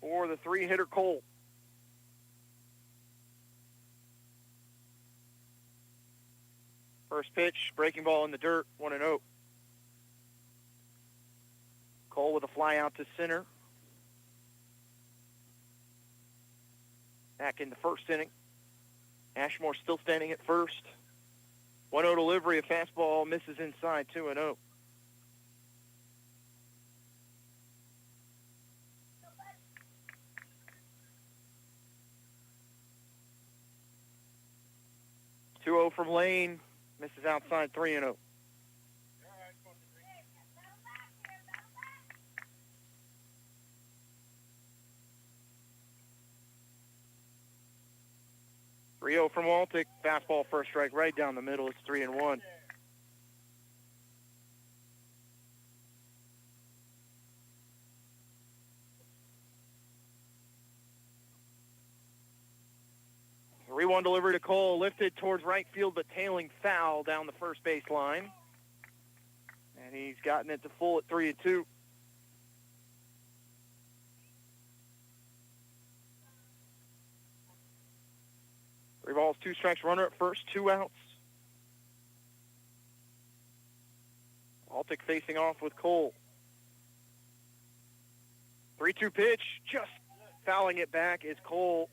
Speaker 3: for the 3-hitter Cole. First pitch, breaking ball in the dirt, 1-0. Cole with a fly out to center. Back in the first inning. Ashmore still standing at first. 1-0 delivery, a fastball misses inside, 2-0. From Lane, misses outside, 3-0. 3-0 from Waltic. Fastball first strike right down the middle. It's 3-1. Three-one delivery to Cole, lifted towards right field, but tailing foul down the first base line. And he's gotten it to full at 3-2. Three balls, two strikes, runner at first, 2 outs. Baltic facing off with Cole. 3-2 pitch, just fouling it back is Cole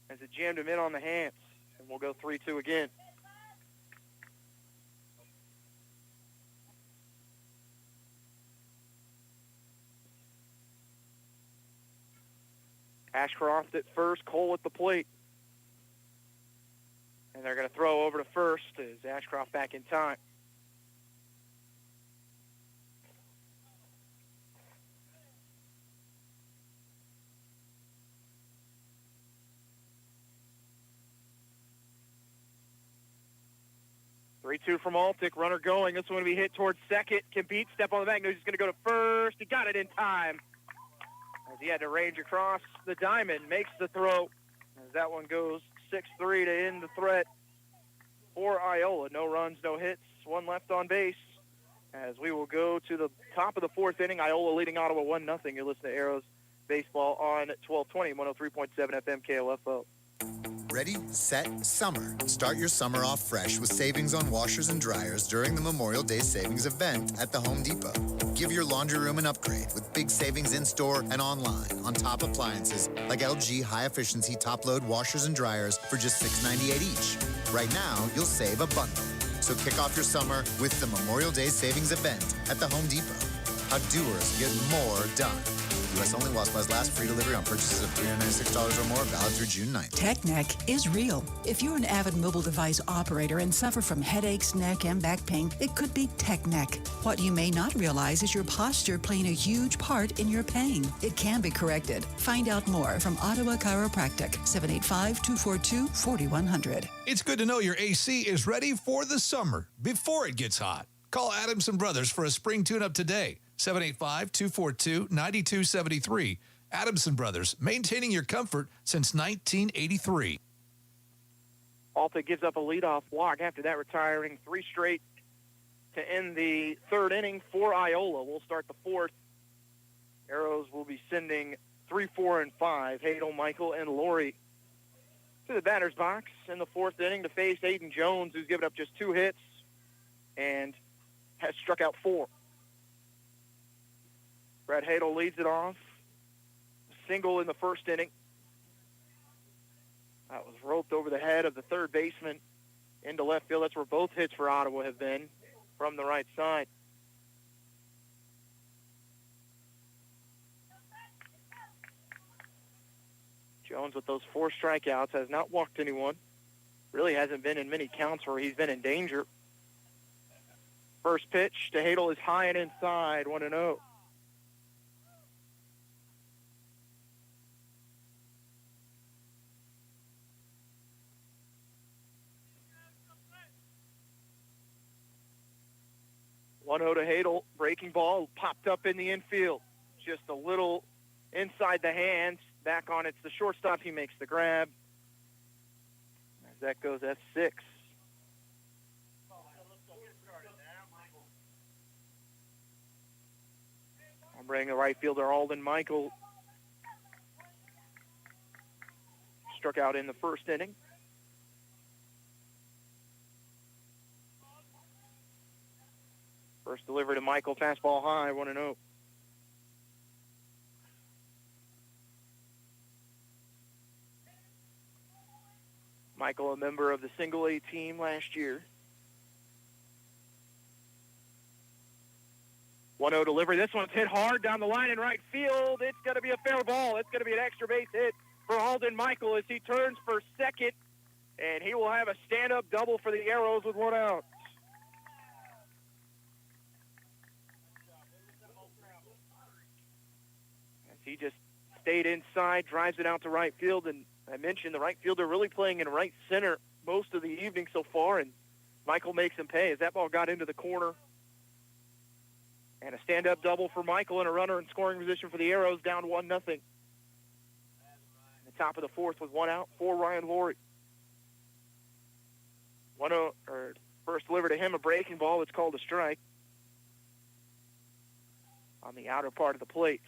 Speaker 3: as it jammed him in on the hands. And we'll go 3-2 again. Ashcroft at first, Cole at the plate. And they're going to throw over to first as Ashcroft back in time. Three-two from Altic. Runner going. This one will be hit towards second. Can beat. Step on the back. Knows he's going to go to first. He got it in time. As he had to range across the diamond. Makes the throw. As that one goes 6-3 to end the threat for Iola. No runs, no hits. One left on base. As we will go to the top of the fourth inning. Iola leading Ottawa 1-0. You're listening to Arrows Baseball on 1220, 103.7 FM KOFO.
Speaker 4: Ready, set, summer. Start your summer off fresh with savings on washers and dryers during the Memorial Day Savings event at the Home Depot. Give your laundry room an upgrade with big savings in-store and online on top appliances like LG high-efficiency top-load washers and dryers for just $6.98 each. Right now, you'll save a bundle. So kick off your summer with the Memorial Day Savings event at the Home Depot. How doers get more done. U.S. only while supplies last. Free delivery on purchases of $396 or more. Valid through June 9th.
Speaker 5: Tech neck is real. If you're an avid mobile device operator and suffer from headaches, neck, and back pain, it could be tech neck. What you may not realize is your posture playing a huge part in your pain. It can be corrected. Find out more from Ottawa Chiropractic, 785-242-4100.
Speaker 23: It's good to know your AC is ready for the summer before it gets hot. Call Adamson Brothers for a spring tune-up today. 785-242-9273. Adamson Brothers, maintaining your comfort since 1983.
Speaker 3: Alta gives up a leadoff walk after that, retiring 3 straight to end the third inning for Iola. We'll start the fourth. Arrows will be sending 3, 4, and 5. Hadel, Michael, and Laurie to the batter's box in the fourth inning to face Aiden Jones, who's given up just 2 hits and has struck out 4. Brad Hadel leads it off. Single in the first inning. That was roped over the head of the third baseman into left field. That's where both hits for Ottawa have been, from the right side. Jones with those 4 strikeouts has not walked anyone. Really hasn't been in many counts where he's been in danger. First pitch to Hadel is high and inside, 1-0. To Hadel, breaking ball, popped up in the infield. Just a little inside the hands. Back on it's the shortstop. He makes the grab. As that goes F6. I'll bring the right fielder, Alden Michael. Struck out in the first inning. First delivery to Michael, fastball high, 1-0. Michael, a member of the single A team last year. 1-0 delivery. This one's hit hard down the line in right field. It's going to be a fair ball. It's going to be an extra base hit for Alden Michael as he turns for second, and he will have a stand-up double for the Arrows with 1 out. He just stayed inside, drives it out to right field, and I mentioned the right fielder really playing in right center most of the evening so far, and Michael makes him pay as that ball got into the corner. And a stand-up double for Michael and a runner in scoring position for the Arrows, down 1-0. The top of the fourth with one out for Ryan Laurie. First delivered to him, a breaking ball. It's called a strike on the outer part of the plate.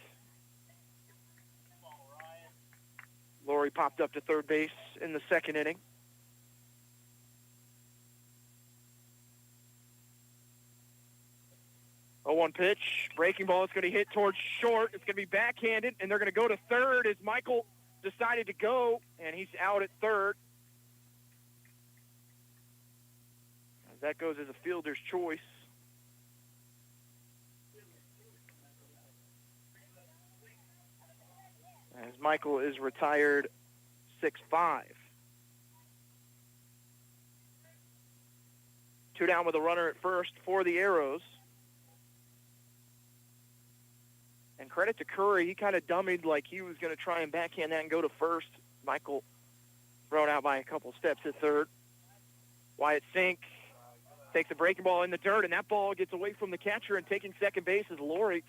Speaker 3: Laurie popped up to third base in the second inning. A 1 pitch, breaking ball. It's going to hit towards short. It's going to be backhanded, and they're going to go to third as Michael decided to go, and he's out at third. As that goes as a fielder's choice. As Michael is retired 6-5. 2 down with a runner at first for the Arrows. And credit to Curry, he kind of dummied like he was going to try and backhand that and go to first. Michael thrown out by a couple steps at third. Wyatt Sink takes a breaking ball in the dirt, and that ball gets away from the catcher, and taking second base is Laurie.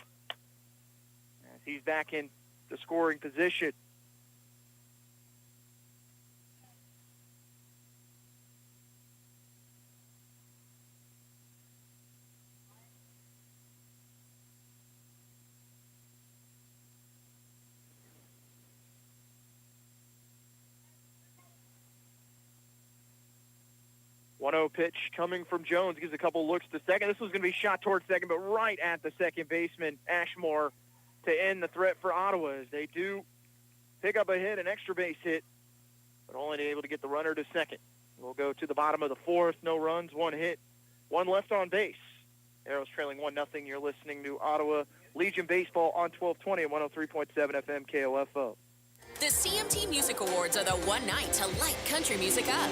Speaker 3: As he's back in the scoring position. One-0 pitch coming from Jones. Gives a couple looks to second. This was going to be shot towards second, but right at the second baseman, Ashmore, to end the threat for Ottawa as they do pick up a hit, an extra base hit, but only able to get the runner to second. We'll go to the bottom of the fourth. No runs, 1 hit, 1 left on base. Arrows trailing 1-0. You're listening to Ottawa Legion Baseball on 1220 and 103.7 FM KOFO.
Speaker 8: The CMT Music Awards are the one night to light country music up.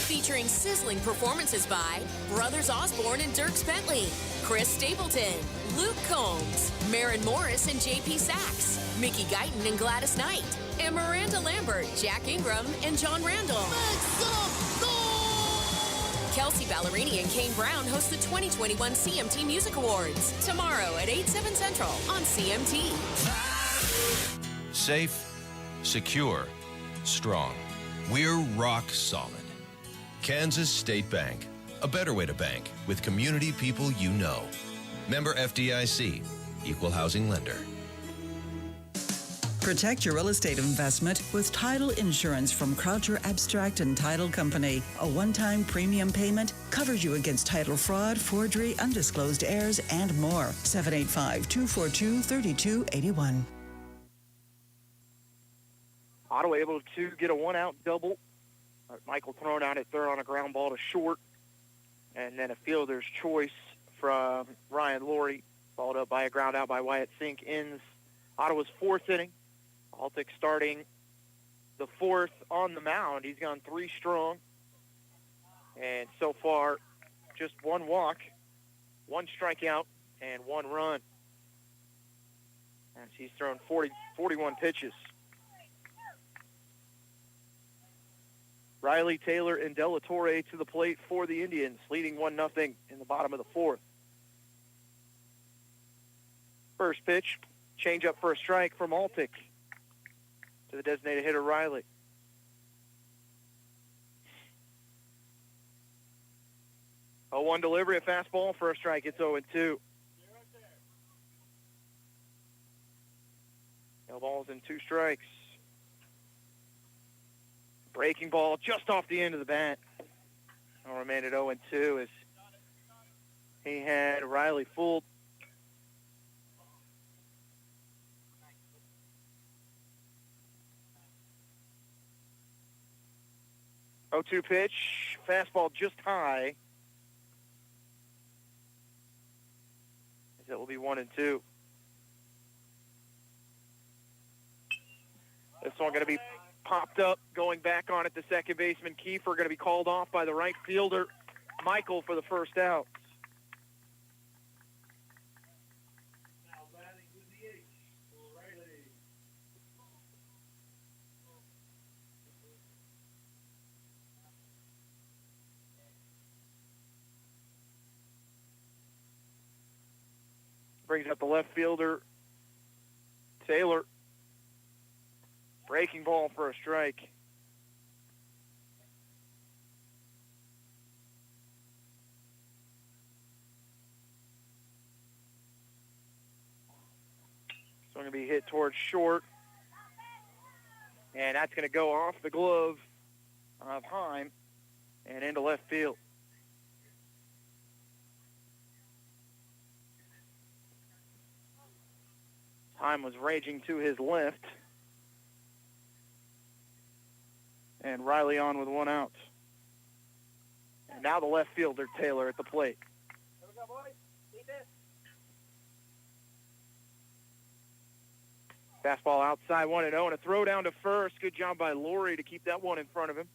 Speaker 8: Featuring sizzling performances by Brothers Osborne and Dierks Bentley, Chris Stapleton, Luke Combs, Maren Morris and JP Sachs, Mickey Guyton and Gladys Knight, and Miranda Lambert, Jack Ingram, and John Randall. Kelsey Ballerini and Kane Brown host the 2021 CMT Music Awards tomorrow at 8/7 Central on CMT.
Speaker 2: Safe, secure, strong. We're rock solid. Kansas State Bank. A better way to bank with community people you know. Member FDIC. Equal housing lender.
Speaker 5: Protect your real estate investment with title insurance from Croucher Abstract and Title Company. A one-time premium payment covers you against title fraud, forgery, undisclosed heirs, and more. 785-242-3281.
Speaker 3: Ottawa able to get a one-out double. Michael thrown out at third on a ground ball to short. And then a fielder's choice from Ryan Laurie, followed up by a ground out by Wyatt Sink, ends Ottawa's fourth inning. Altic starting the fourth on the mound. He's gone 3 strong. And so far, just 1 walk, 1 strikeout, and 1 run. As he's thrown 41 pitches. Riley, Taylor, and De La Torre to the plate for the Indians, leading 1-0 in the bottom of the fourth. First pitch, change up for a strike from Altic to the designated hitter, Riley. A 1 delivery, a fastball for a strike. It's 0-2. No balls and 2 strikes. Breaking ball just off the end of the bat. I'll remain at 0-2 as he had Riley fooled. Oh, 2 pitch, fastball just high. That will be 1-2. This one going to be popped up, going back on it. The second baseman, Kiefer, going to be called off by the right fielder, Michael, for the first out. brings up the left fielder, Taylor. Breaking ball for a strike. It's going to be hit towards short. And that's going to go off the glove of Heim and into left field. Heim was raging to his left. And Riley on with one out. And now the left fielder, Taylor, at the plate.
Speaker 16: Here we go, boys. Eat this.
Speaker 3: Fastball outside, 1-0, and a throw down to first. Good job by Laurie to keep that one in front of him.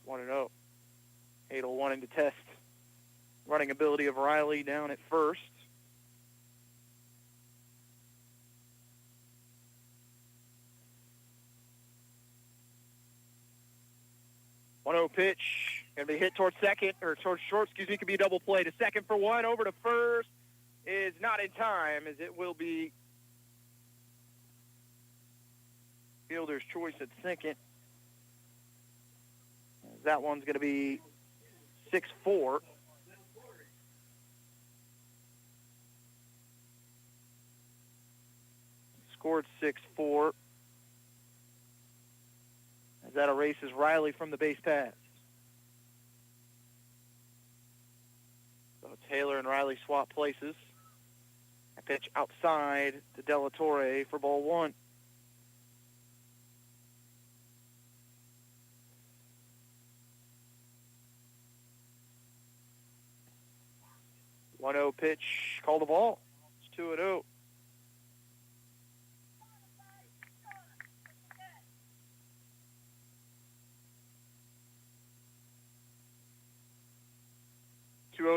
Speaker 3: 1-0. Hadel wanting to test running ability of Riley down at first. Pitch, going to be hit towards second, or towards short, excuse me, could be a double play. To second for one, over to first is not in time, as it will be fielder's choice at second. That one's going to be 6-4. Scored 6-4. As that erases Riley from the base pass. So Taylor and Riley swap places. A pitch outside to De La Torre for ball one. One-0 pitch, call the ball. It's 2-0.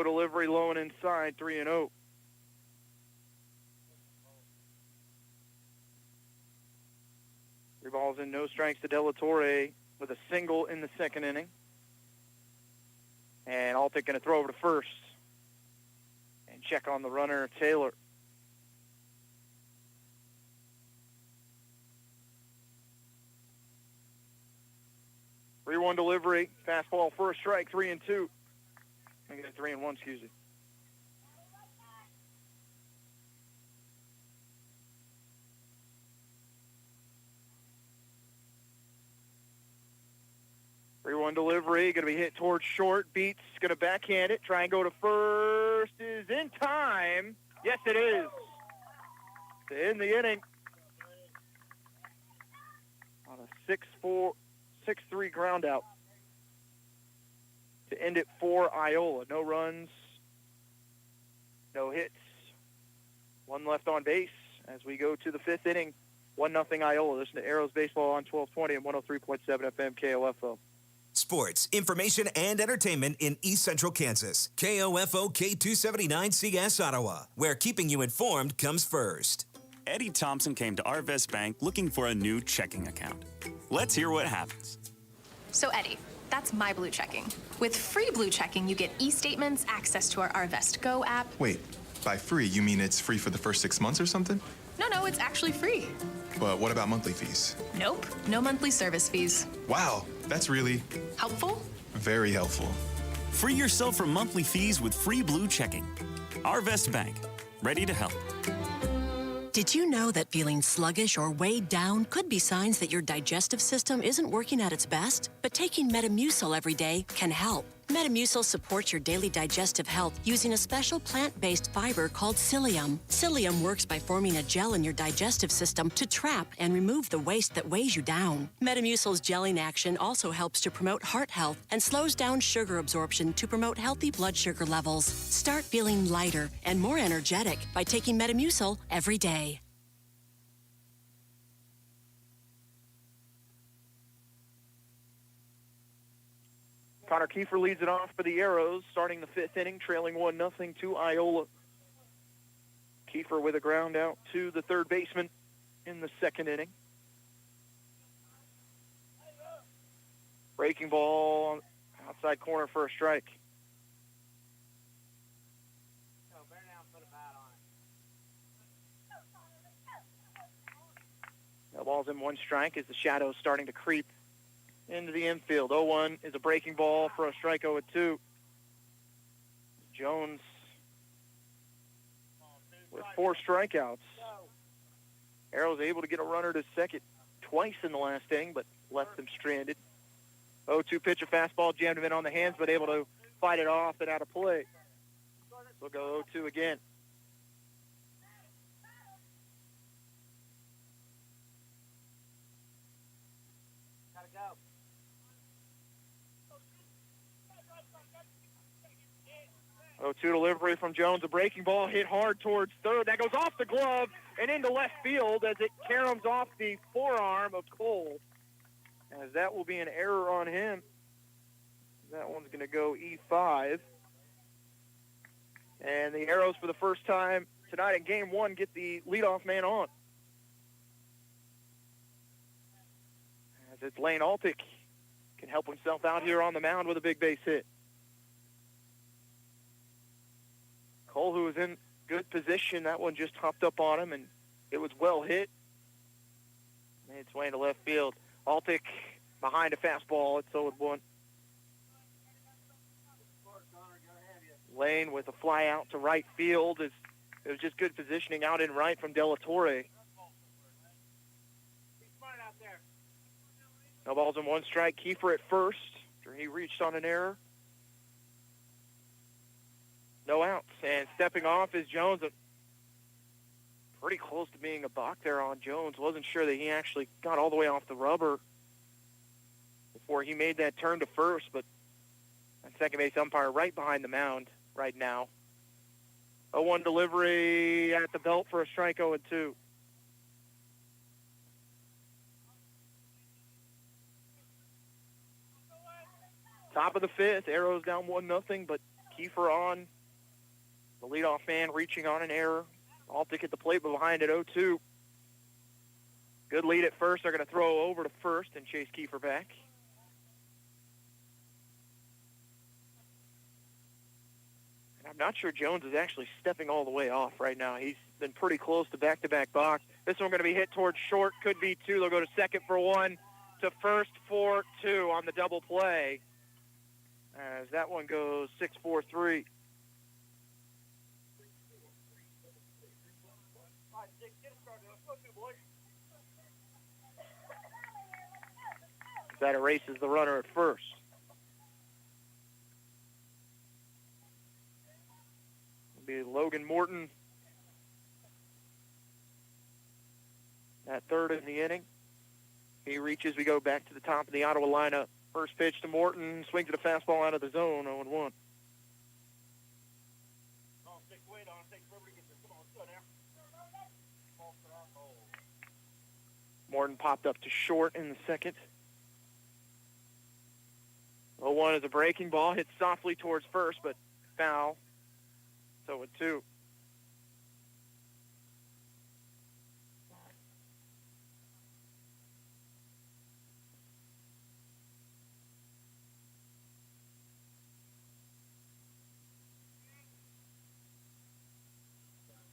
Speaker 3: Delivery low and inside, 3-0. Three balls in, no strikes to De La Torre with a single in the second inning. And Altic going to throw over to first and check on the runner, Taylor. Three-one delivery, fastball for a strike, 3-2. I got 3-1, excuse me. Three-one delivery, going to be hit towards short. Beats, going to backhand it. Try and go to first. Is in time. Yes, it is. To end the inning on a 6-3 ground out. To end it for Iola. No runs, no hits, one left on base as we go to the fifth inning. 1-0 Iola. Listen to Arrows Baseball on 1220 and 103.7 FM KOFO.
Speaker 1: Sports, information, and entertainment in East Central Kansas. KOFO K279CS Ottawa, where keeping you informed comes first.
Speaker 12: Eddie Thompson came to Arvest Bank looking for a new checking account. Let's hear what happens.
Speaker 14: So, Eddie, that's my Blue Checking. With free Blue Checking, you get e-statements, access to our Arvest Go app.
Speaker 6: Wait, by free, you mean it's free for the first 6 months or something?
Speaker 14: No, it's actually free.
Speaker 6: But what about monthly fees?
Speaker 14: Nope, no monthly service fees.
Speaker 6: Wow, that's really
Speaker 14: helpful.
Speaker 6: Very helpful.
Speaker 12: Free yourself from monthly fees with free Blue Checking. Arvest Bank, ready to help.
Speaker 7: Did you know that feeling sluggish or weighed down could be signs that your digestive system isn't working at its best? But taking Metamucil every day can help. Metamucil supports your daily digestive health using a special plant-based fiber called psyllium. Psyllium works by forming a gel in your digestive system to trap and remove the waste that weighs you down. Metamucil's gelling action also helps to promote heart health and slows down sugar absorption to promote healthy blood sugar levels. Start feeling lighter and more energetic by taking Metamucil every day.
Speaker 3: Connor Kiefer leads it off for the Arrows, starting the fifth inning, trailing 1-0 to Iola. Kiefer with a ground out to the third baseman in the second inning. Breaking ball outside corner for a strike. balls and 1 strike as the shadows starting to creep into the infield. 0-1 is a breaking ball for a strikeout at 2. Jones with 4 strikeouts. Arrows able to get a runner to second twice in the last inning, but left them stranded. 0-2 pitch, a fastball, jammed him in on the hands, but able to fight it off and out of play. We'll go 0-2 again.
Speaker 16: Gotta go.
Speaker 3: Oh, 2 delivery from Jones. A breaking ball hit hard towards third. That goes off the glove and into left field as it caroms off the forearm of Cole. As that will be an error on him. That one's going to go E5. And the Arrows, for the first time tonight in Game 1, get the leadoff man on. As it's Lane Altick, can help himself out here on the mound with a big base hit. Cole, who was in good position, that one just hopped up on him, and it was well hit. Made its way into left field. Altick behind a fastball at 0-1. Lane with a fly out to right field. It was just good positioning out in right from De La Torre. No balls and 1 strike. Kiefer at first after he reached on an error. No outs. And stepping off is Jones. Pretty close to being a balk there on Jones. Wasn't sure that he actually got all the way off the rubber before he made that turn to first, but that second base umpire right behind the mound right now. 0-1 delivery at the belt for a strike, 0-2. Top of the 5th, Arrows down 1-0, but Kiefer on. The leadoff man reaching on an error. Altick at the plate, but behind it 0-2. Good lead at first. They're going to throw over to first and chase Kiefer back. And I'm not sure Jones is actually stepping all the way off right now. He's been pretty close to back-to-back box. This one going to be hit towards short. Could be 2. They'll go to second for 1, to first for 2 on the double play. As that one goes 6-4-3. That erases the runner at first. It'll be Logan Morton at third in the inning. He reaches. We go back to the top of the Ottawa lineup. First pitch to Morton. Swings at a fastball out of the zone, 0-1. Morton popped up to short in the second. 0-1 is a breaking ball. Hit softly towards first, but foul. So 0-2.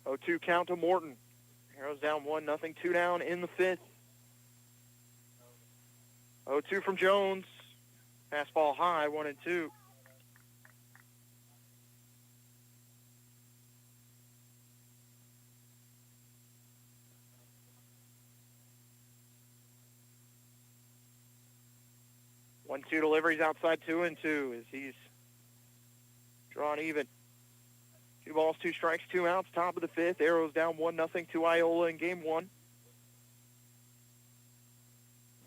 Speaker 3: Oh, 2 count to Morton. Arrows down 1-0, 2 down in the 5th. 0-2 from Jones. Fastball high, 1-2. One-two deliveries outside 2-2 as he's drawn even. 2 balls, 2 strikes, 2 outs, top of the 5th. Arrows down 1-0 to Iola in Game 1.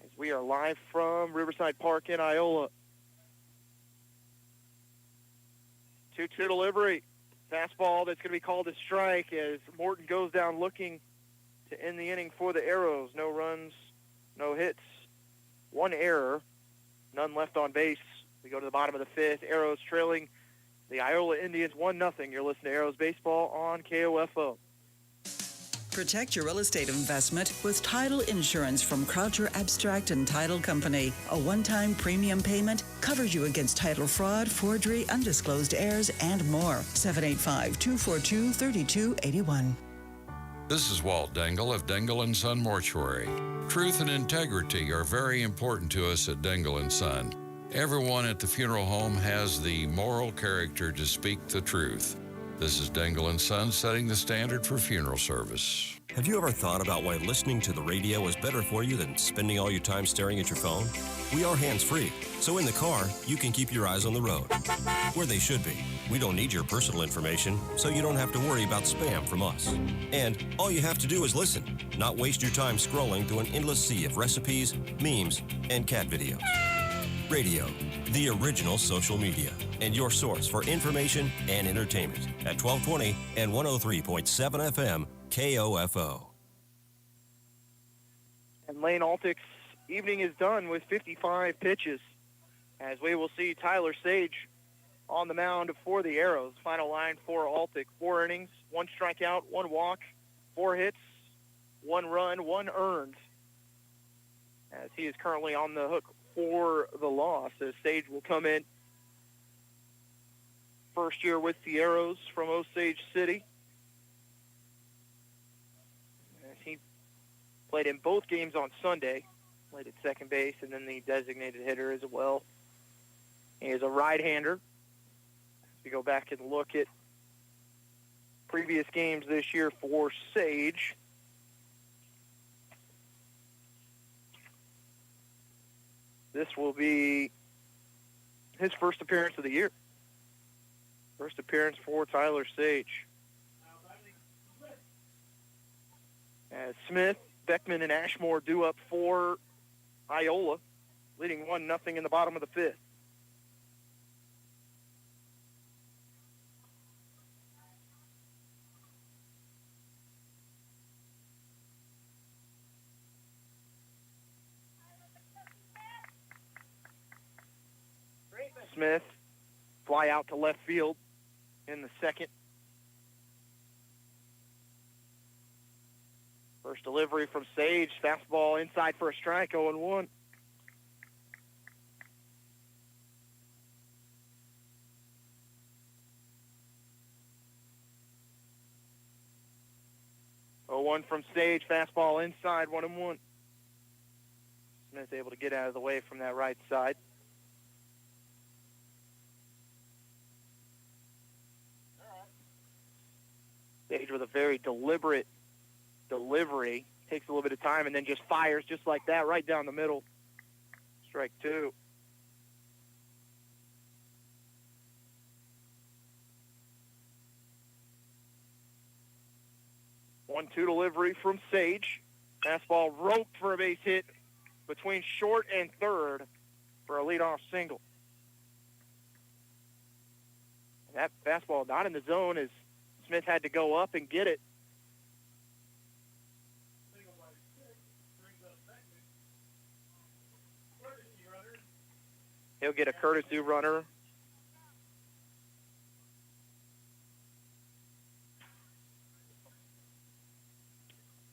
Speaker 3: As we are live from Riverside Park in Iola. 2-2 delivery. Fastball that's going to be called a strike as Morton goes down looking to end the inning for the Arrows. No runs, no hits, 1 error, none left on base. We go to the bottom of the 5th. Arrows trailing the Iola Indians 1-0. You're listening to Arrows Baseball on KOFO.
Speaker 5: Protect your real estate investment with title insurance from Croucher Abstract and Title Company. A one-time premium payment covers you against title fraud, forgery, undisclosed heirs, and more. 785-242-3281.
Speaker 9: This is Walt Dengel of Dengel & Son Mortuary. Truth and integrity are very important to us at Dengel & Son. Everyone at the funeral home has the moral character to speak the truth. This is Dengel & Son setting the standard for funeral service.
Speaker 2: Have you ever thought about why listening to the radio is better for you than spending all your time staring at your phone? We are hands-free, so in the car, you can keep your eyes on the road, where they should be. We don't need your personal information, so you don't have to worry about spam from us. And all you have to do is listen, not waste your time scrolling through an endless sea of recipes, memes, and cat videos. Radio, the original social media, and your source for information and entertainment at 1220 and 103.7 FM KOFO.
Speaker 3: And Lane Altick's evening is done with 55 pitches, as we will see Tyler Sage on the mound for the Arrows. Final line for Altick: 4 innings, 1 strikeout, 1 walk, 4 hits, 1 run, 1 earned, as he is currently on the hook for the loss, as Sage will come in first year with the Arrows from Osage City. As he played in both games on Sunday, played at second base and then the designated hitter as well. He is a right-hander. As we go back and look at previous games this year for Sage, this will be his first appearance of the year. First appearance for Tyler Sage. As Smith, Beckman, and Ashmore do up for Iola, leading 1-0 in the bottom of the 5th. Smith, fly out to left field in the second. First delivery from Sage, fastball inside for a strike, 0-1. From Sage, fastball inside, 1-1. Smith able to get out of the way from that right side. Sage with a very deliberate delivery. Takes a little bit of time and then just fires just like that right down the middle. Strike 2. One-two delivery from Sage. Fastball roped for a base hit between short and third for a leadoff single. That fastball not in the zone as Smith had to go up and get it. He'll get a courtesy runner.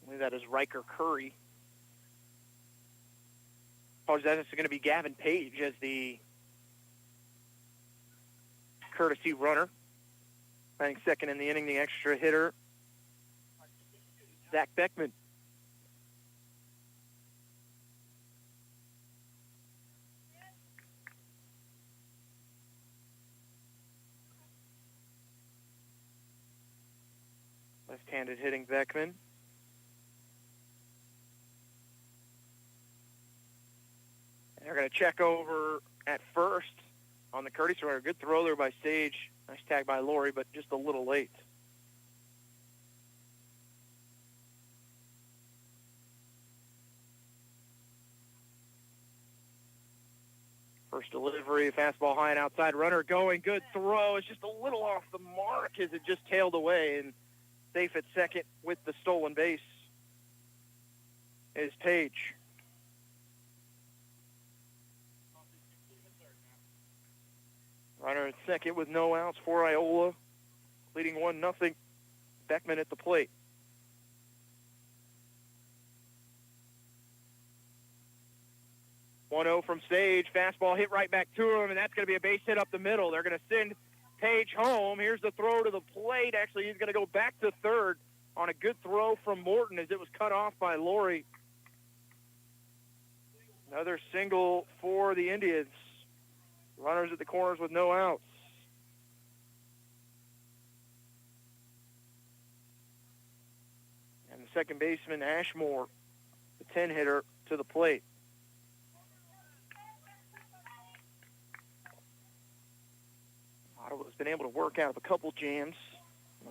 Speaker 3: I believe that is Riker Curry. Apologize, it's going to be Gavin Page as the courtesy runner. Batting second in the inning, the extra hitter, Zach Beckman. Left-handed hitting Beckman. And they're going to check over at first on the courtesy runner. Good throw there by Sage. Nice tag by Laurie, but just a little late. First delivery, fastball high and outside, runner going, good throw. It's just a little off the mark as it just tailed away, and safe at second with the stolen base is Page. Runner at second with no outs for Iola, leading 1-0. Beckman at the plate. One-0 from Sage. Fastball hit right back to him, and that's going to be a base hit up the middle. They're going to send Page home. Here's the throw to the plate. Actually, he's going to go back to third on a good throw from Morton as it was cut off by Laurie. Another single for the Indians. Runners at the corners with no outs. And the second baseman, Ashmore, the 10-hitter, to the plate. Ottawa's been able to work out of a couple jams.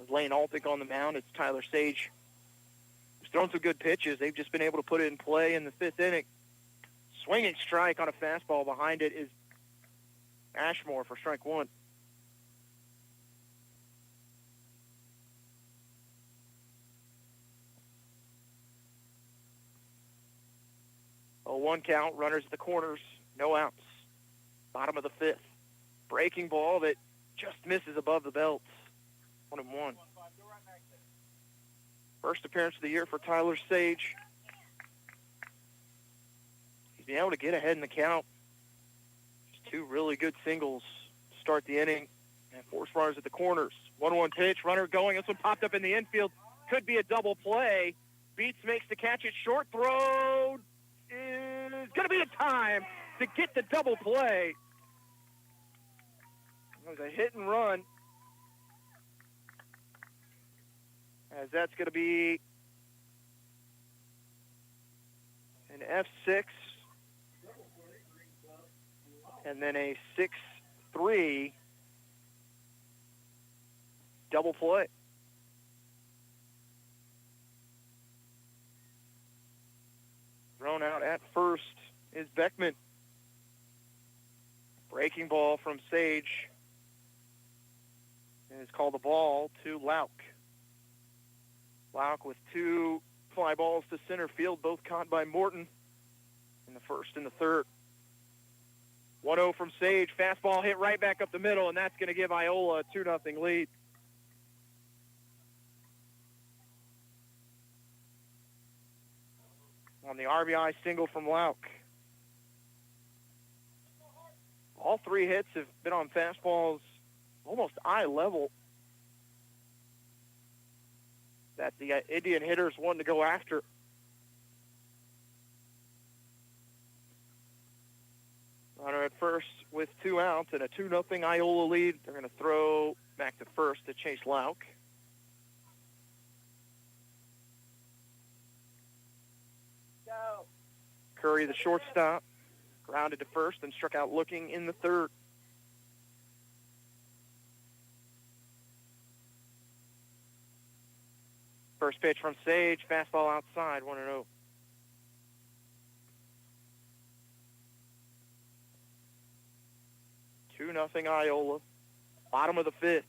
Speaker 3: Lane Altick on the mound. It's Tyler Sage who's thrown some good pitches. They've just been able to put it in play in the fifth inning. Swinging strike on a fastball. Behind it is Ashmore for strike one. A 1 count. Runners at the corners. No outs. Bottom of the fifth. Breaking ball that just misses above the belt. 1-1. First appearance of the year for Tyler Sage. He's been able to get ahead in the count. Just 2 really good singles to start the inning. And force runners at the corners. 1-1 pitch. Runner going. This one popped up in the infield. Could be a double play. Beats makes the catch. It short throw is going to be the time to get the double play. It was a hit and run. As that's going to be an F6 and then a 6-3 double play. Thrown out at first is Beckman. Breaking ball from Sage. And it's called the ball to Lauk. Lauk with 2 fly balls to center field, both caught by Morton in the first and the third. 1-0 from Sage. Fastball hit right back up the middle, and that's going to give Iola a 2-0 lead. On the RBI single from Lauk. All 3 hits have been on fastballs almost eye level that the Indian hitters wanted to go after. Runner at first with 2 outs and a 2-0 Iola lead. They're going to throw back to first to Chase Lauk.
Speaker 16: Go.
Speaker 3: Curry, the shortstop, grounded to first and struck out looking in the third. First pitch from Sage, fastball outside, 1-0. Two nothing Iola. Bottom of the fifth.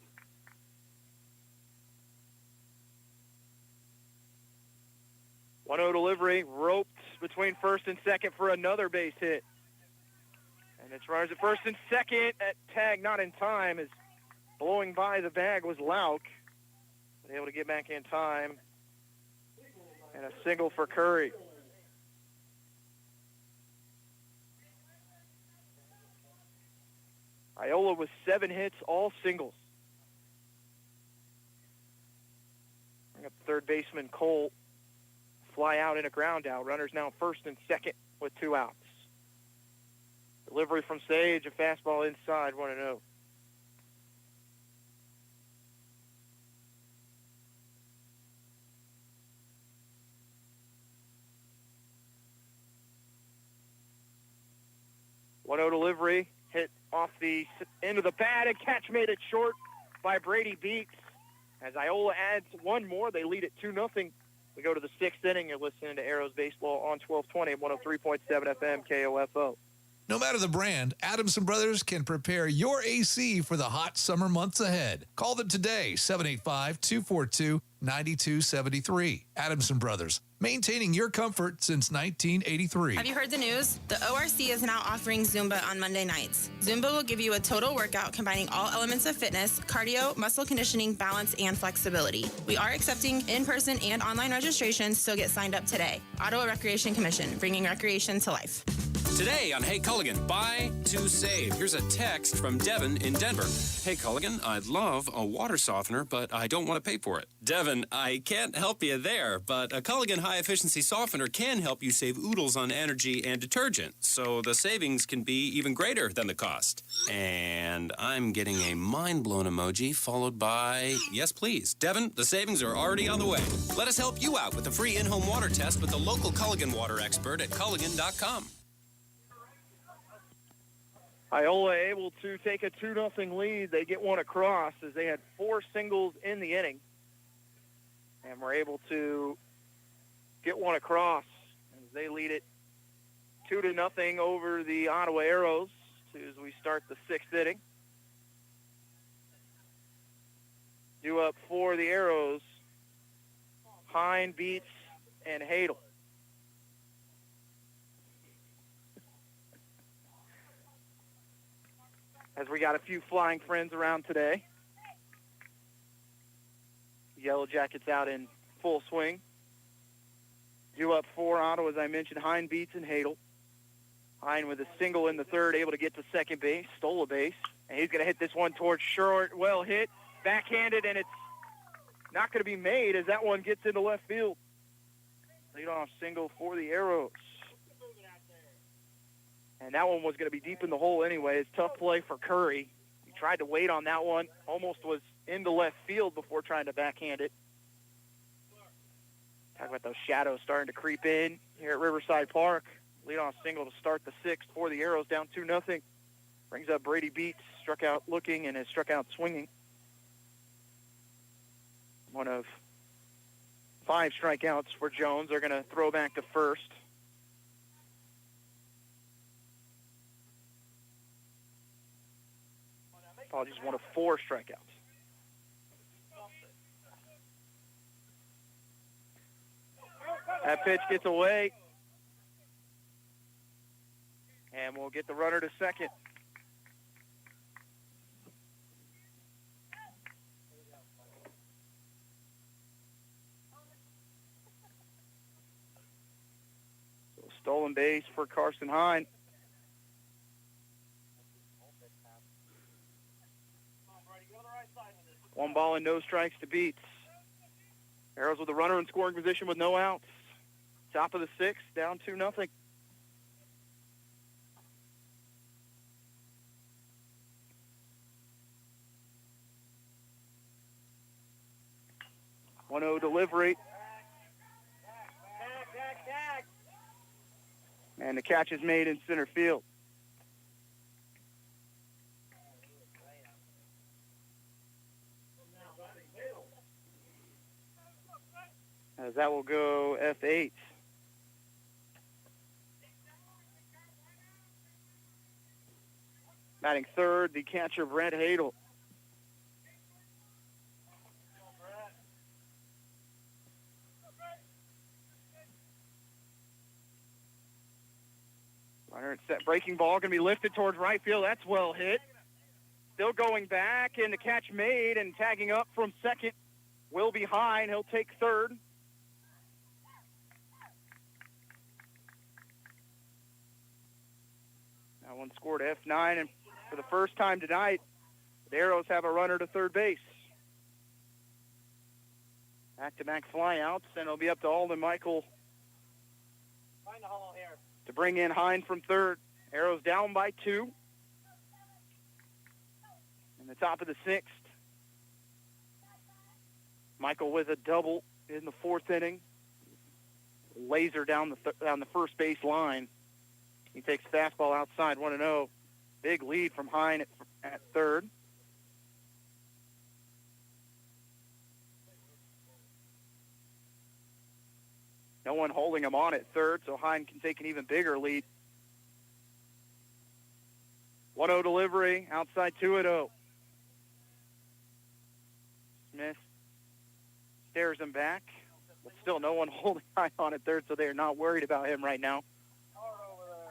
Speaker 3: One 1-0 delivery, roped between first and second for another base hit. And it's runners at first and second at tag, not in time, as blowing by the bag was Lauk. Able to get back in time. And a single for Curry. Iola with 7 hits, all singles. Bring up third baseman Cole. Fly out in a ground out. Runners now first and second with 2 outs. Delivery from Sage, a fastball inside, 1-0. Delivery hit off the end of the bat, and catch made it short by Brady Beeks. As Iola adds 1 more, they lead it 2-0. We go to the 6th inning. You're listening to Arrows Baseball on 1220, 103.7 FM, KOFO.
Speaker 23: No matter the brand, Adamson Brothers can prepare your AC for the hot summer months ahead. Call them today, 785-242-9273. Adamson Brothers, maintaining your comfort since 1983.
Speaker 13: Have you heard the news? The ORC is now offering Zumba on Monday nights. Zumba will give you a total workout combining all elements of fitness, cardio, muscle conditioning, balance, and flexibility. We are accepting in-person and online registrations, so get signed up today. Ottawa Recreation Commission, bringing recreation to life.
Speaker 10: Today on Hey Culligan, buy to save. Here's a text from Devin in Denver. Hey Culligan, I'd love a water softener, but I don't want to pay for it. Devin, I can't help you there, but a Culligan high-efficiency softener can help you save oodles on energy and detergent, so the savings can be even greater than the cost. And I'm getting a mind-blown emoji followed by, yes please. Devin, the savings are already on the way. Let us help you out with a free in-home water test with the local Culligan water expert at Culligan.com.
Speaker 3: Iola able to take a 2-0 lead. They get one across as they had 4 singles in the inning. And were able to get one across as they lead it 2-0 over the Ottawa Arrows as we start the 6th inning. Due up for the Arrows, Hine, Beats, and Hadel. As we got a few flying friends around today. Yellow Jackets out in full swing. Due up for Ottawa, as I mentioned, Hine, Beats, and Hadel. Hine with a single in the 3rd, able to get to second base, stole a base, and he's going to hit this one towards short. Well hit, backhanded, and it's not going to be made as that one gets into left field. Leadoff single for the Arrows. And that one was going to be deep in the hole anyway. It's tough play for Curry. He tried to wait on that one, almost was into left field before trying to backhand it. Talk about those shadows starting to creep in here at Riverside Park. Leadoff single to start the 6th for the Arrows, down 2-0. Brings up Brady Beats, struck out looking and has struck out swinging. One of 5 strikeouts for Jones. They're going to throw back to first. Apologies, one of 4 strikeouts. That pitch gets away. And we'll get the runner to second. So stolen base for Carson Hine. One ball and no strikes to Beats. Arrows with a runner in scoring position with no outs. Top of the 6th, down 2-0. One-0 delivery. And the catch is made in center field. As that will go F8. Batting 3rd, the catcher, Brent Hadel. Runner at set. Breaking ball going to be lifted towards right field. That's well hit. Still going back, and the catch made, and tagging up from second will be Hine. He'll take 3rd. That one scored F9, and for the first time tonight, the Arrows have a runner to 3rd base. Back-to-back flyouts, and it'll be up to Alden Michael to bring in Hine from 3rd. Arrows down by 2. In the top of the 6th. Michael with a double in the 4th inning. Laser down the first base line. He takes fastball outside, 1-0. Big lead from Hine at 3rd. No one holding him on at 3rd, so Hine can take an even bigger lead. 1-0 delivery, outside 2-0. Smith stares him back, but still no one holding Hine on at 3rd, so they're not worried about him right now.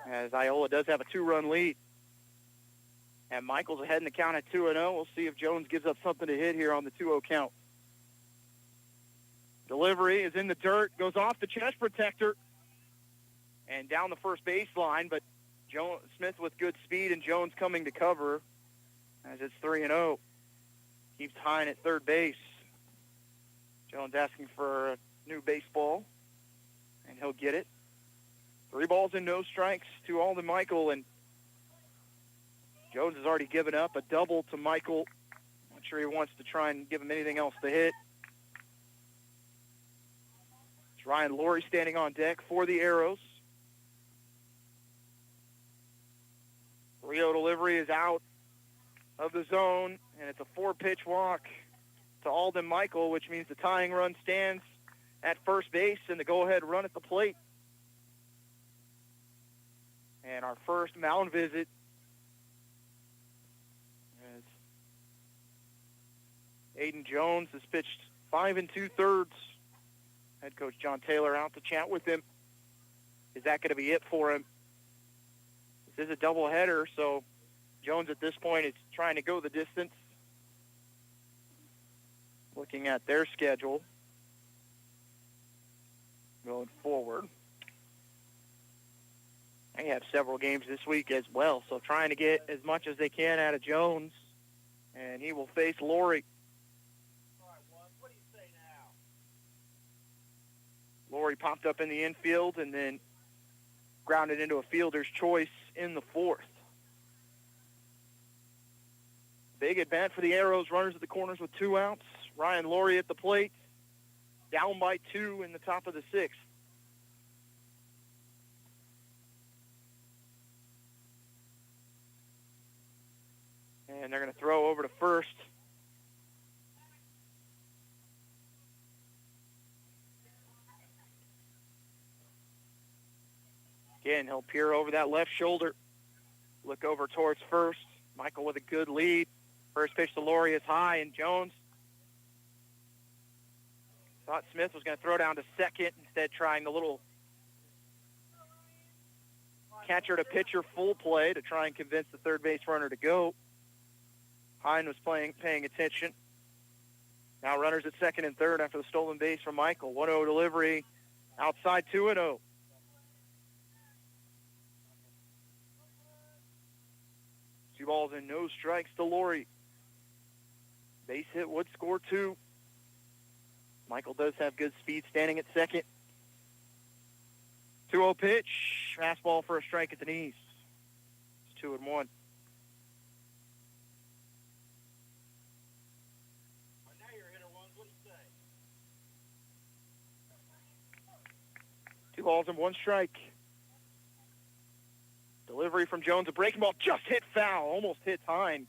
Speaker 3: As Iola does have a 2-run lead. And Michael's ahead in the count at 2-0. We'll see if Jones gives up something to hit here on the 2-0 count. Delivery is in the dirt, goes off the chest protector and down the first baseline, but Smith with good speed, and Jones coming to cover as it's 3-0. Keeps Hine at third base. Jones asking for a new baseball, and he'll get it. 3 balls and no strikes to Alden Michael, and Jones has already given up a double to Michael. Not sure he wants to try and give him anything else to hit. It's Ryan Laurie standing on deck for the Arrows. 3-0 delivery is out of the zone, and it's a 4-pitch walk to Alden Michael, which means the tying run stands at first base and the go-ahead run at the plate. And our first mound visit is Aiden Jones has pitched 5 2/3. Head coach John Taylor out to chat with him. Is that going to be it for him? This is a doubleheader, so Jones at this point is trying to go the distance. Looking at their schedule going forward. They have several games this week as well, so trying to get as much as they can out of Jones, and he will face Laurie. Laurie popped up in the infield and then grounded into a fielder's choice in the 4th. Big at bat for the Arrows. Runners at the corners with 2 outs. Ryan Laurie at the plate. Down by 2 in the top of the 6th. And they're going to throw over to first. Again, he'll peer over that left shoulder. Look over towards first. Michael with a good lead. First pitch to Laurie is high, and Jones thought Smith was going to throw down to second, instead trying the little catcher to pitcher full play to try and convince the third base runner to go. Hine was paying attention. Now runners at second and third after the stolen base from Michael. 1-0 delivery outside, 2-0. Two balls and no strikes to Laurie. Base hit would score 2. Michael does have good speed standing at second. 2-0 pitch. Fastball for a strike at the knees. It's 2-1. 2 balls and 1 strike. Delivery from Jones. A breaking ball just hit foul. Almost hits Hine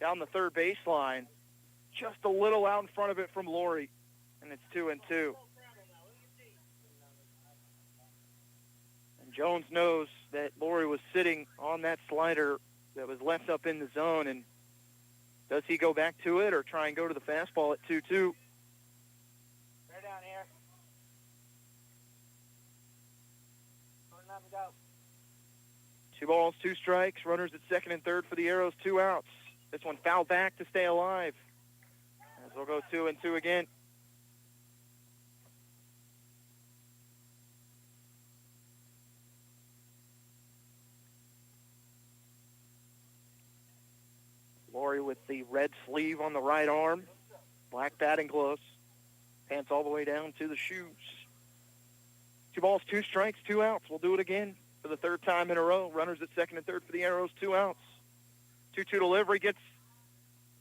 Speaker 3: down the third baseline. Just a little out in front of it from Laurie. And it's 2-2. And Jones knows that Laurie was sitting on that slider that was left up in the zone. And does he go back to it or try and go to the fastball at 2-2?
Speaker 16: Right down here. Go.
Speaker 3: 2 balls, 2 strikes. Runners at second and third for the Arrows, 2 outs. This one fouled back to stay alive. As we'll go 2-2 again. Laurie with the red sleeve on the right arm. Black batting gloves. Pants all the way down to the shoes. 2 balls, 2 strikes, 2 outs. We'll do it again for the 3rd time in a row. Runners at second and third for the Arrows, 2 outs. 2-2 delivery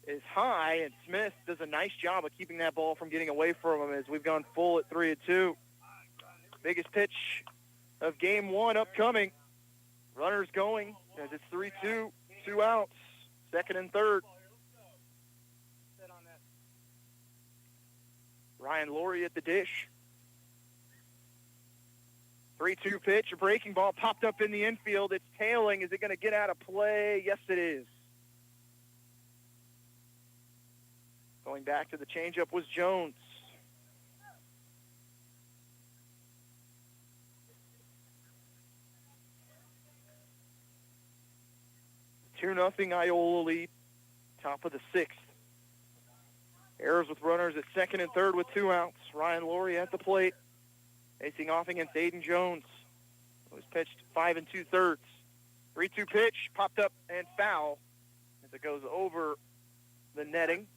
Speaker 3: is high, and Smith does a nice job of keeping that ball from getting away from him as we've gone full at 3-2. Biggest pitch of game 1 upcoming. Runners going as it's 3-2, 2 outs, second and third. Ryan Laurie at the dish. 3-2 pitch, a breaking ball popped up in the infield. It's tailing. Is it going to get out of play? Yes, it is. Going back to the changeup was Jones. Two 2-0 Iola lead, top of the 6th. Arrows with runners at second and third with 2 outs. Ryan Laurie at the plate, facing off against Aiden Jones. It was pitched 5 2/3. 3-2 pitch, popped up and foul as it goes over the netting.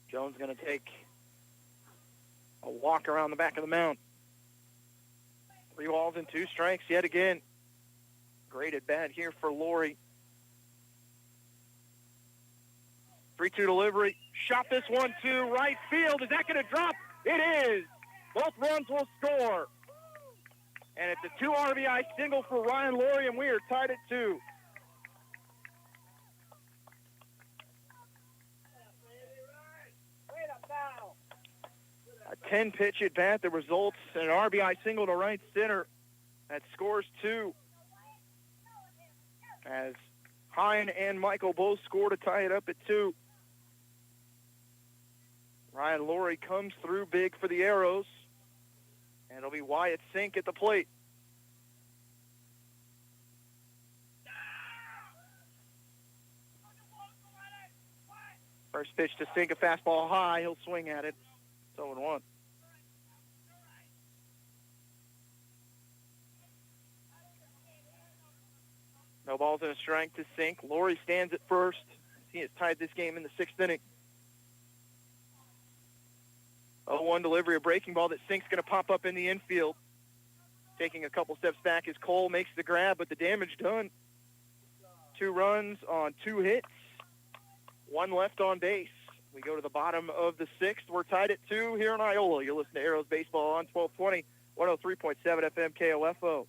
Speaker 3: Jones going to take a walk around the back of the mound. 3 balls and 2 strikes yet again. Great at bat here for Laurie. 3-2 delivery. Shot this one to right field. Is that going to drop? It is. Both runs will score. And it's a 2 RBI single for Ryan Laurie, and we are tied at 2. A 10-pitch at bat that results in an RBI single to right center. That scores 2. As Hine and Michael both score to tie it up at 2. Ryan Laurie comes through big for the Arrows. And it'll be Wyatt Sink at the plate. First pitch to Sink, a fastball high. He'll swing at it. 0-1. No balls and a strike to Sink. Laurie stands at first. He has tied this game in the 6th inning. 0-1 delivery, a breaking ball that Sink's going to pop up in the infield. Taking a couple steps back as Cole makes the grab, but the damage done. 2 runs on 2 hits. 1 left on base. We go to the bottom of the 6th. We're tied at 2 here in Iola. You're listening to Arrows Baseball on 1220, 103.7 FM KOFO.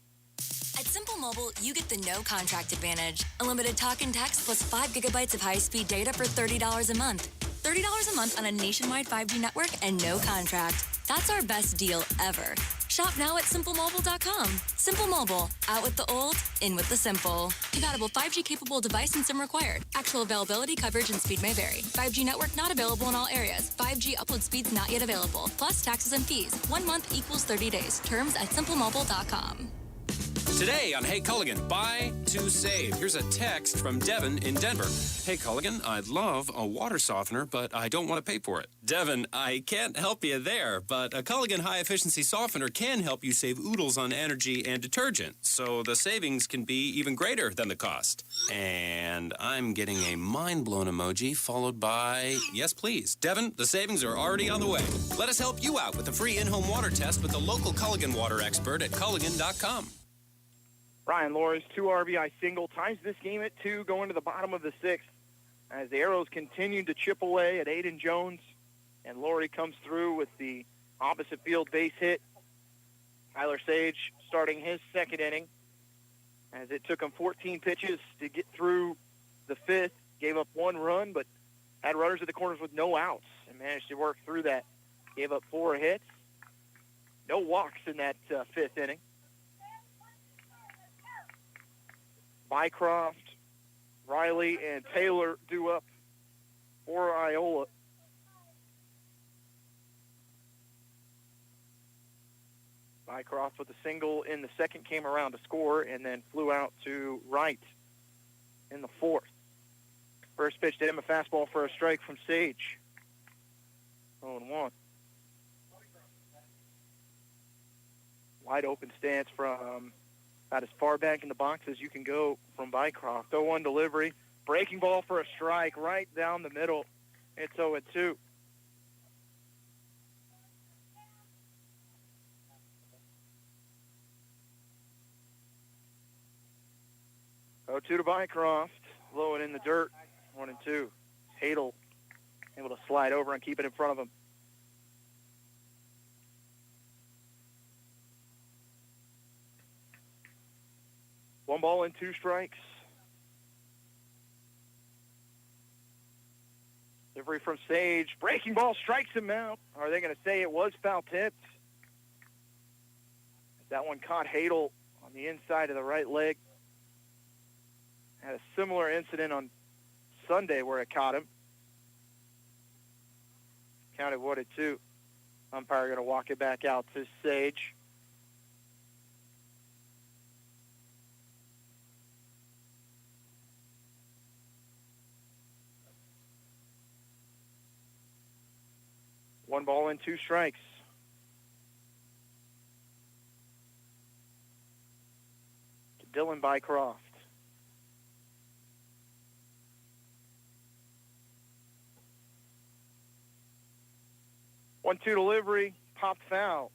Speaker 17: At Simple Mobile, you get the no-contract advantage. Unlimited talk and text plus 5 gigabytes of high-speed data for $30 a month. $30 a month on a nationwide 5G network and no contract. That's our best deal ever. Shop now at simplemobile.com. Simple Mobile. Out with the old, in with the simple. Compatible 5G-capable device and SIM required. Actual availability, coverage, and speed may vary. 5G network not available in all areas. 5G upload speeds not yet available. Plus taxes and fees. 1 month equals 30 days. Terms at simplemobile.com.
Speaker 10: Today on Hey Culligan, buy to save. Here's a text from Devin in Denver. Hey Culligan, I'd love a water softener, but I don't want to pay for it. Devin, I can't help you there, but a Culligan high-efficiency softener can help you save oodles on energy and detergent, so the savings can be even greater than the cost. And I'm getting a mind-blown emoji followed by, yes please. Devin, the savings are already on the way. Let us help you out with a free in-home water test with the local Culligan water expert at Culligan.com.
Speaker 3: Ryan Laura's 2 RBI single ties this game at 2 going to the bottom of the 6th as the Arrows continue to chip away at Aiden Jones, and Laurie comes through with the opposite field base hit. Tyler Sage starting his 2nd inning as it took him 14 pitches to get through the 5th. Gave up 1 run, but had runners at the corners with no outs and managed to work through that. Gave up 4 hits. No walks in that 5th inning. Bycroft, Riley, and Taylor due up for Iola. Bycroft with a single in the 2nd came around to score and then flew out to right in the 4th. First pitch to him, a fastball for a strike from Sage. 0-1. Wide open stance from about as far back in the box as you can go from Bycroft. 0-1 delivery. Breaking ball for a strike right down the middle. It's 0-2. To Bycroft. Low and in the dirt. 1-2. Hadel able to slide over and keep it in front of him. One ball and 2 strikes. Delivery from Sage. Breaking ball strikes him out. Are they going to say it was foul tipped? That one caught Hadel on the inside of the right leg. Had a similar incident on Sunday where it caught him. Counted 1-2. Umpire going to walk it back out to Sage. 1 ball and 2 strikes. To Dylan Bycroft. One-two delivery, popped foul.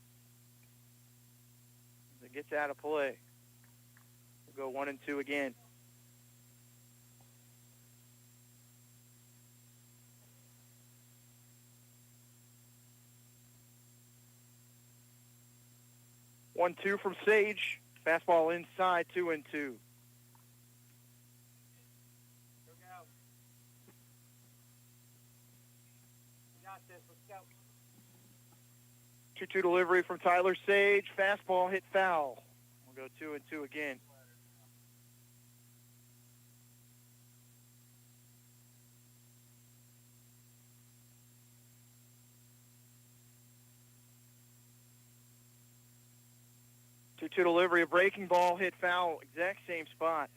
Speaker 3: It gets out of play. We'll go 1-2 again. One-two from Sage. Fastball inside, 2-2. 2-2 delivery from Tyler Sage. Fastball hit foul. We'll go 2-2 again. Two delivery, a breaking ball hit foul, exact same spot.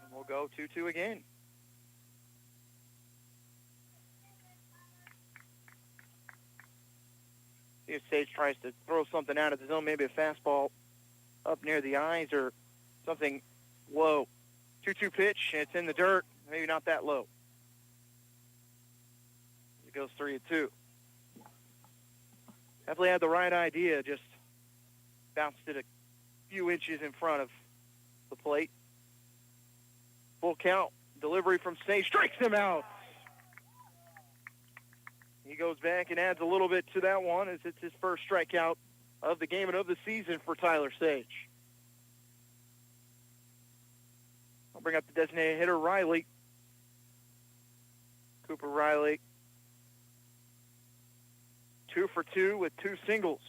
Speaker 3: And we'll go 2-2 again. See if Sage tries to throw something out of the zone, maybe a fastball up near the eyes or something low. 2-2 pitch, and it's in the dirt, maybe not that low. It goes 3-2. Definitely had the right idea, just bounced it a few inches in front of the plate. Full count. Delivery from Sage strikes him out. He goes back and adds a little bit to that one as it's his first strikeout of the game and of the season for Tyler Sage. I'll bring up the designated hitter, Riley. Cooper Riley. 2 for 2 with 2 singles.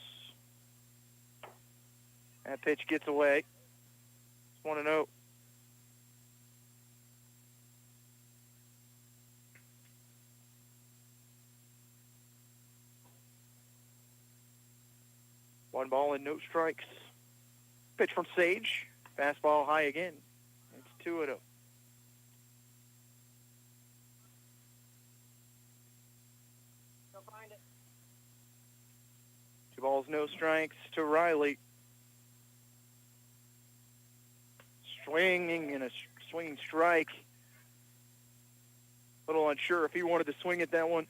Speaker 3: That pitch gets away. It's 1-0. One ball and no strikes. Pitch from Sage. Fastball high again. It's 2-0. Two balls, no strikes to Riley. Swinging and a swinging strike. A little unsure if he wanted to swing at that one.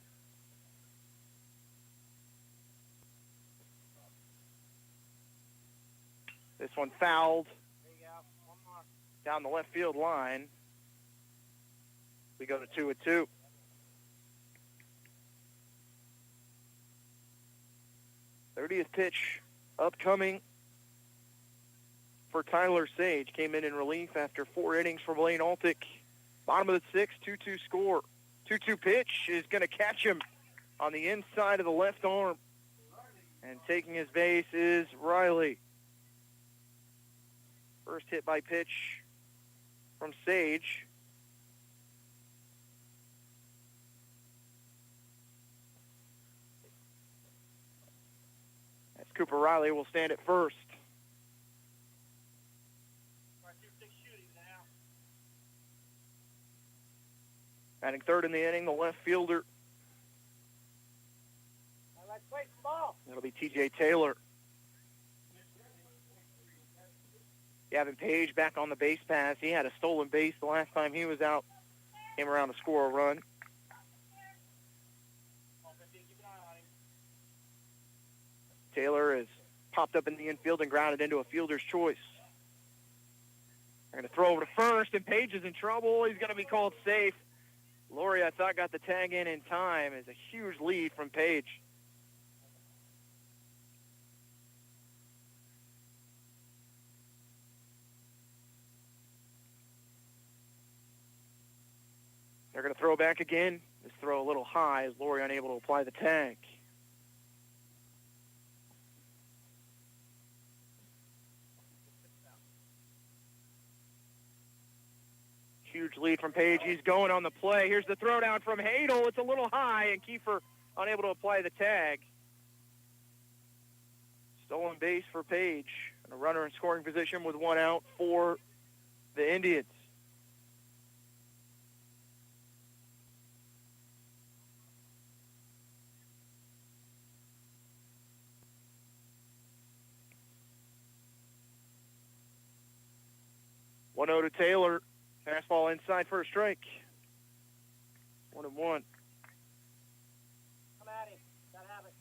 Speaker 3: This one fouled down the left field line. We go to 2-2. Thirtieth pitch upcoming for Tyler Sage. Came in relief after 4 innings from Lane Altick. Bottom of the 6th, 2-2 score. 2-2 pitch is going to catch him on the inside of the left arm. And taking his base is Riley. First hit by pitch from Sage. That's Cooper Riley will stand at first. Batting third in the inning, the left fielder. That'll be TJ Taylor. Gavin Page back on the base pass. He had a stolen base the last time he was out. Came around to score a run. Taylor has popped up in the infield and grounded into a fielder's choice. They're going to throw over to first, and Page is in trouble. He's going to be called safe. Laurie, I thought, got the tag in time. It's a huge lead from Page. They're going to throw back again. This throw a little high as Laurie unable to apply the tag. Huge lead from Page. He's going on the play. Here's the throwdown from Hadel. It's a little high, and Kiefer unable to apply the tag. Stolen base for Page. And a runner in scoring position with 1 out for the Indians. 1-0 to Taylor. Fastball inside for a strike. 1-1.
Speaker 16: Come at him. Gotta have it.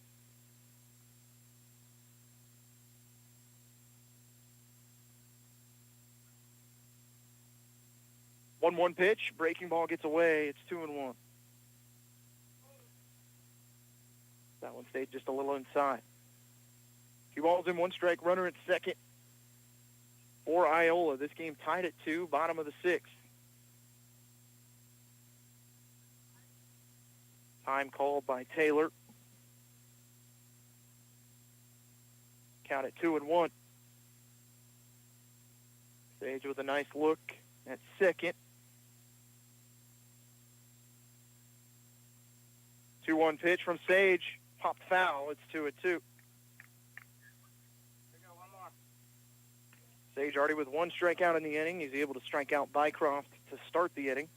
Speaker 3: 1-1 pitch. Breaking ball gets away. It's 2-1. That one stayed just a little inside. 2 balls in, 1 strike. Runner at second for Iola. This game tied at 2, bottom of the 6th. Time called by Taylor. Count at 2-1. Sage with a nice look at second. 2-1 pitch from Sage. Popped foul. It's 2-2. Sage already with 1 strikeout in the inning. He's able to strike out Bycroft to start the inning.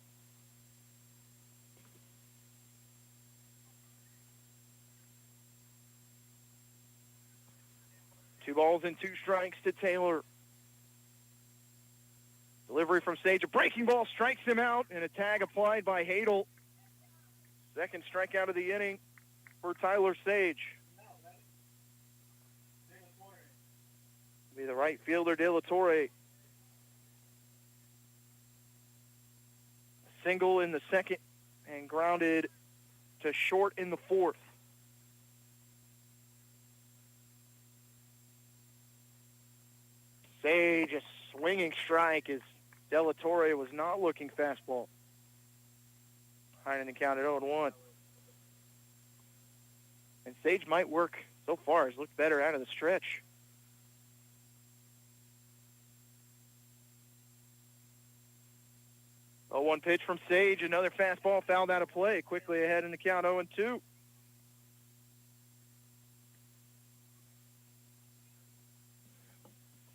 Speaker 3: Two balls and 2 strikes to Taylor. Delivery from Sage. A breaking ball strikes him out, and a tag applied by Hadel. Second strikeout of the inning for Tyler Sage. Be the right fielder, De La Torre. Single in the second and grounded to short in the 4th. Sage, a swinging strike as De La Torre was not looking fastball. High in the count at 0-1. And Sage might work so far. He's looked better out of the stretch. A 1 pitch from Sage. Another fastball fouled out of play. Quickly ahead in the count 0-2.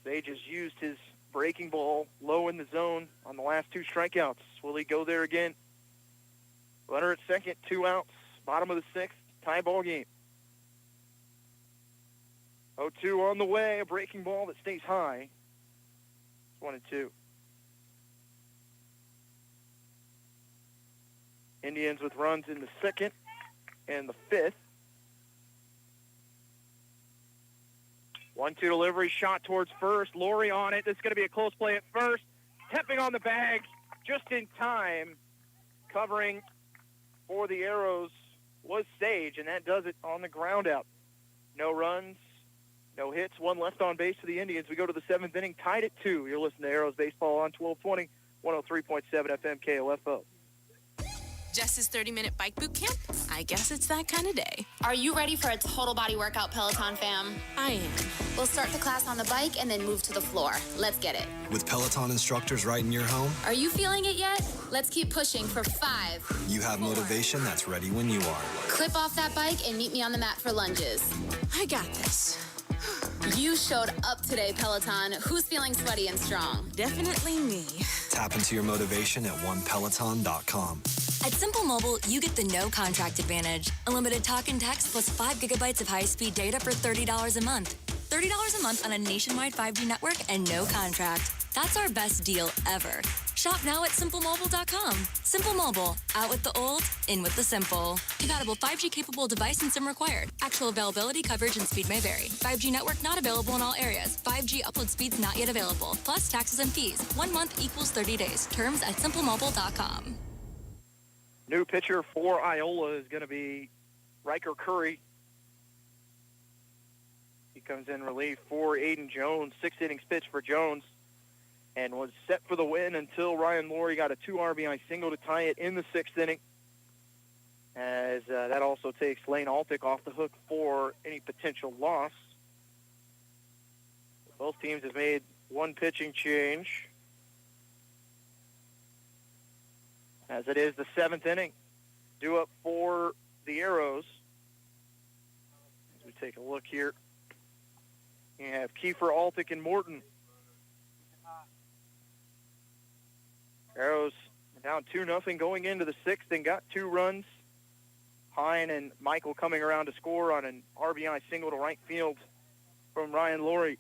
Speaker 3: Sage has used his breaking ball low in the zone on the last 2 strikeouts. Will he go there again? Runner at second, 2 outs. Bottom of the 6th. Tie ball game. 0-2 on the way. A breaking ball that stays high. 1-2. Indians with runs in the 2nd and the 5th. 1-2 delivery, shot towards first. Laurie on it. This is going to be a close play at first. Stepping on the bag just in time. Covering for the Arrows was Sage, and that does it on the ground out. No runs, no hits, 1 left on base for the Indians. We go to the 7th inning, tied at 2. You're listening to Arrows Baseball on 1220, 103.7 FM KOFO.
Speaker 13: Jess's 30-minute bike boot camp? I guess it's that kind of day.
Speaker 15: Are you ready for a total body workout, Peloton fam?
Speaker 13: I am.
Speaker 15: We'll start the class on the bike and then move to the floor. Let's get it.
Speaker 18: With Peloton instructors right in your home,
Speaker 15: Are you feeling it yet? Let's keep pushing for 5.
Speaker 18: you have motivation that's ready when you are.
Speaker 15: Clip off that bike and meet me on the mat for lunges.
Speaker 13: I got this.
Speaker 15: You showed up today, Peloton. Who's feeling sweaty and strong?
Speaker 13: Definitely me.
Speaker 18: Tap into your motivation at onepeloton.com.
Speaker 17: At Simple Mobile, you get the no contract advantage. Unlimited talk and text plus 5 gigabytes of high-speed data for $30 a month. $30 a month on a nationwide 5G network and no contract. That's our best deal ever. Shop now at simplemobile.com. Simple Mobile. Out with the old, in with the simple. Compatible 5G capable device and SIM required. Actual availability, coverage, and speed may vary. 5G network not available in all areas. 5G upload speeds not yet available. Plus taxes and fees. 1 month equals 30 days. Terms at simplemobile.com.
Speaker 3: New pitcher for Iola is going to be Riker Curry. He comes in relief for Aiden Jones. 6 innings pitch for Jones and was set for the win until Ryan Laurie got a 2 RBI single to tie it in the 6th inning. As that also takes Lane Altick off the hook for any potential loss. Both teams have made 1 pitching change. As it is the 7th inning, due up for the Arrows. As we take a look here, you have Kiefer, Altick, and Morton. Arrows down 2-0 going into the 6th and got 2 runs. Hine and Michael coming around to score on an RBI single to right field from Ryan Laurie.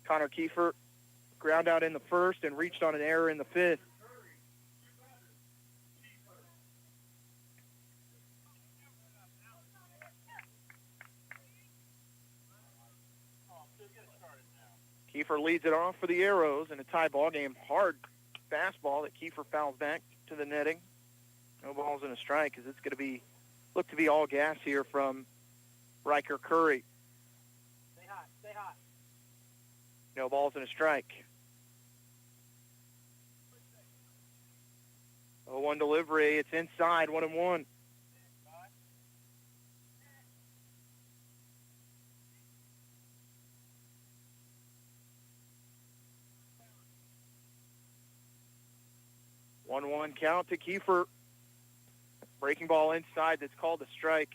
Speaker 3: Connor Kiefer ground out in the first and reached on an error in the fifth. Kiefer leads it off for the Arrows in a tie ball game. Hard fastball that Kiefer fouls back to the netting. No balls and a strike as it's going to look to be all gas here from Riker Curry.
Speaker 16: Stay hot, stay hot.
Speaker 3: No balls and a strike. 0-1 delivery. It's inside, 1-1. One count to Kiefer. Breaking ball inside that's called a strike.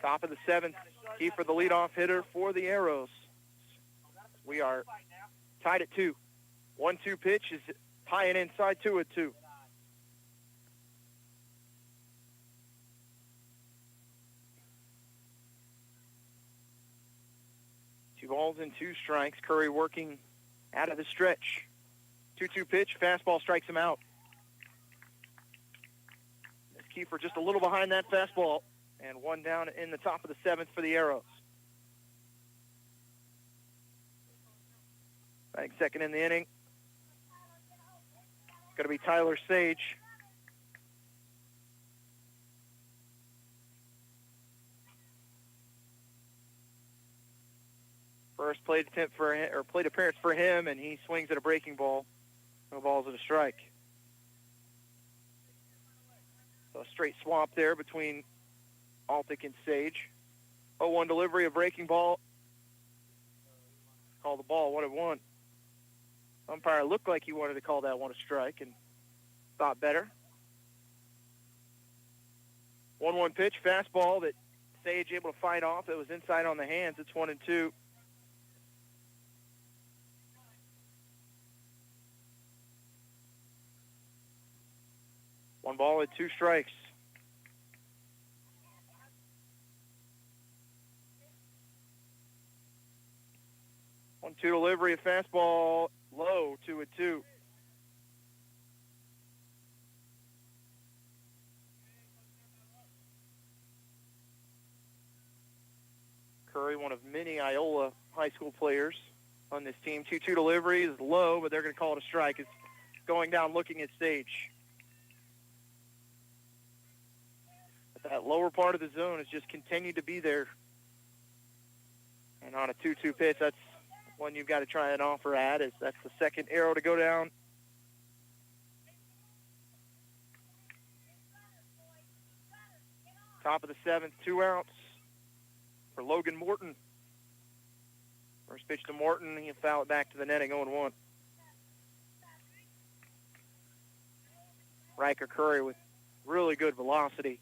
Speaker 3: Top of the seventh, Kiefer the leadoff hitter for the Arrows. We are tied at 2. 1-2 pitch is high and inside, 2-2. Two balls and 2 strikes. Curry working out of the stretch. 2-2 pitch, fastball strikes him out. Kiefer just a little behind that fastball, and one down in the top of the seventh for the Arrows. Batting second in the inning. Going to be Tyler Sage. First plate appearance for him, and he swings at a breaking ball. No balls at a strike. So a straight swamp there between Altic and Sage. 0-1 delivery, a breaking ball. Call the ball 1-1. Umpire looked like he wanted to call that one a strike and thought better. 1-1 pitch, fastball that Sage able to fight off. It was inside on the hands. It's 1-2. One ball and 2 strikes. One-two delivery, a fastball low, 2-2. Curry, one of many Iola high school players on this team. 2-2 delivery is low, but they're going to call it a strike. It's going down looking at Sage. That lower part of the zone has just continued to be there. And on a 2-2 pitch, that's one you've got to try and offer at. That's the second arrow to go down. Top of the seventh, 2 outs for Logan Morton. First pitch to Morton, he'll foul it back to the netting, 0-1. Riker Curry with really good velocity.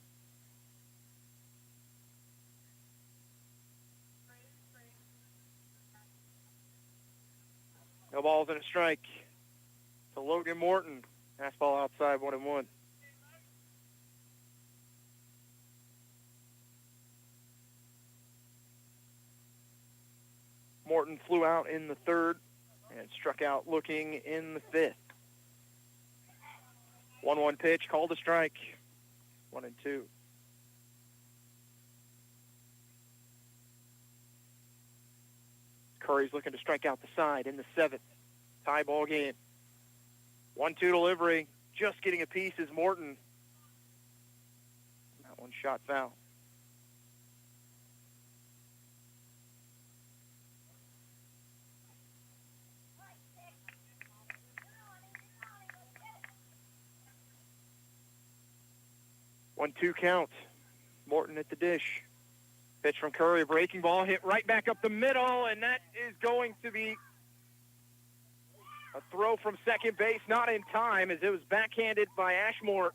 Speaker 3: No balls and a strike to Logan Morton. Fastball outside, 1-1. Morton flew out in the third and struck out looking in the fifth. 1-1 pitch, called a strike. 1-2. Curry's looking to strike out the side in the seventh. Tie ball game. 1-2 delivery. Just getting a piece is Morton. That one shot foul. One-two count. Morton at the dish. Pitch from Curry, a breaking ball, hit right back up the middle, and that is going to be a throw from second base, not in time, as it was backhanded by Ashmore.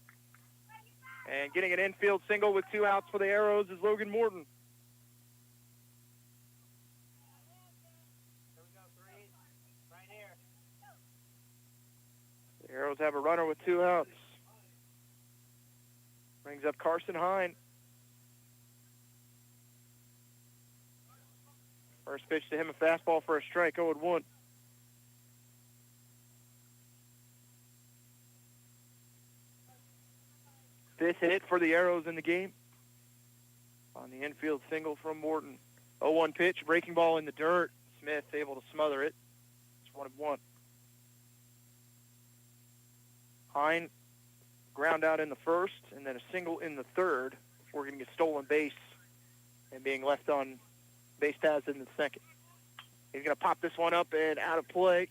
Speaker 3: And getting an infield single with 2 outs for the Arrows is Logan Morton. The Arrows have a runner with 2 outs. Brings up Carson Hine. First pitch to him, a fastball for a strike, 0-1. Fifth hit for the Arrows in the game. On the infield single from Morton. 0-1 pitch, breaking ball in the dirt. Smith able to smother it. It's 1-1. Hine ground out in the first, and then a single in the third before getting a stolen base and being left on base paths in the second. He's going to pop this one up and out of play.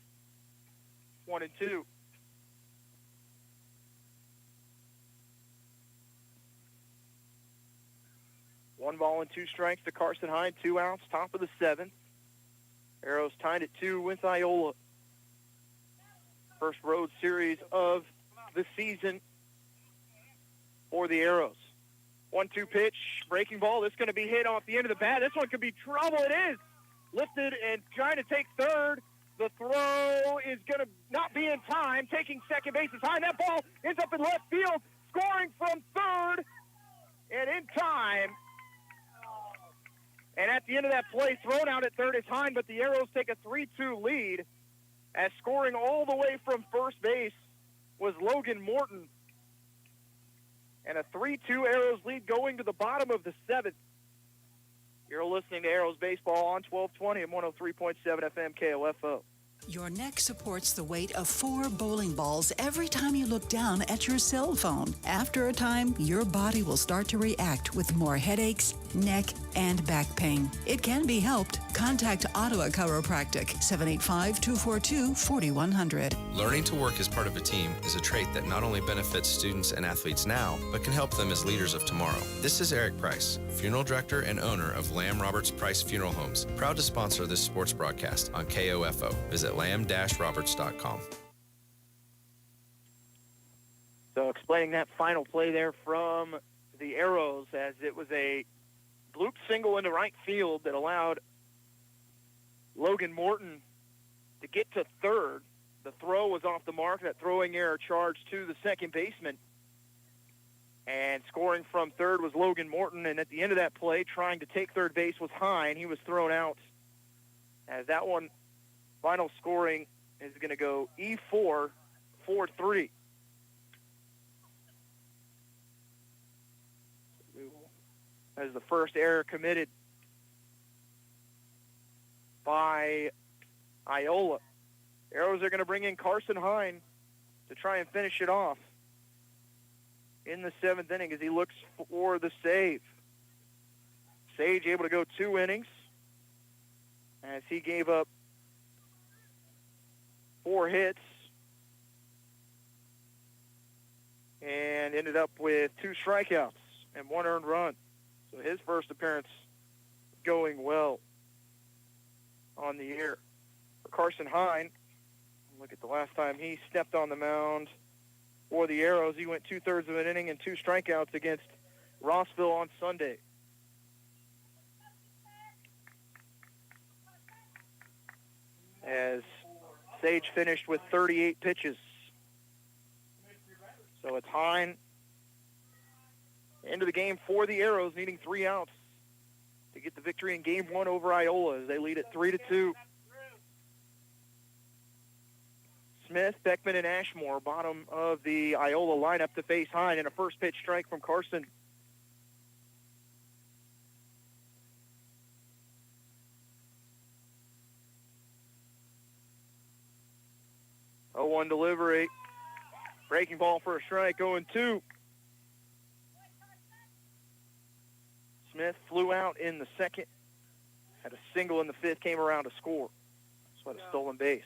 Speaker 3: 1-2. One ball and two strikes to Carson Hine, 2 outs, top of the seventh. Arrows tied at 2 with Iola. First road series of the season for the Arrows. 1-2 pitch, breaking ball. This is going to be hit off the end of the bat. This one could be trouble. It is. Lifted and trying to take third. The throw is going to not be in time. Taking second base is Hine. That ball ends up in left field. Scoring from third and in time. And at the end of that play, thrown out at third is Hine, but the Arrows take a 3-2 lead as scoring all the way from first base was Logan Morton. And a 3-2 Arrows lead going to the bottom of the seventh. You're listening to Arrows Baseball on 1220 and 103.7 FM KOFO.
Speaker 5: Your neck supports the weight of 4 bowling balls every time you look down at your cell phone. After a time, your body will start to react with more headaches, neck, and back pain. It can be helped. Contact Ottawa Chiropractic, 785-242-4100.
Speaker 11: Learning to work as part of a team is a trait that not only benefits students and athletes now, but can help them as leaders of tomorrow. This is Eric Price, funeral director and owner of Lamb Roberts Price Funeral Homes, proud to sponsor this sports broadcast on KOFO. Visit lamb-roberts.com.
Speaker 3: So explaining that final play there from the Arrows, as it was a bloop single into right field that allowed Logan Morton to get to third. The throw was off the mark. That throwing error charged to the second baseman. And scoring from third was Logan Morton. And at the end of that play, trying to take third base was Hine. He was thrown out. As that one, final scoring is going to go E4, 4-3. As the first error committed by Iola. Arrows are going to bring in Carson Hine to try and finish it off in the seventh inning as he looks for the save. Sage able to go 2 innings as he gave up 4 hits and ended up with 2 strikeouts and 1 earned run. So his first appearance going well on the year. For Carson Hine, look at the last time he stepped on the mound for the Arrows. He went 2/3 of an inning and 2 strikeouts against Rossville on Sunday. As Sage finished with 38 pitches. So it's Hine into the game for the Arrows, needing 3 outs to get the victory in Game 1 over Iola as they lead it 3-2. Smith, Beckman, and Ashmore, bottom of the Iola lineup to face Hine, and a first pitch strike from Carson. Oh, 1 delivery. Breaking ball for a strike, 0-2. Smith flew out in the second, had a single in the fifth, came around to score. So had a stolen base.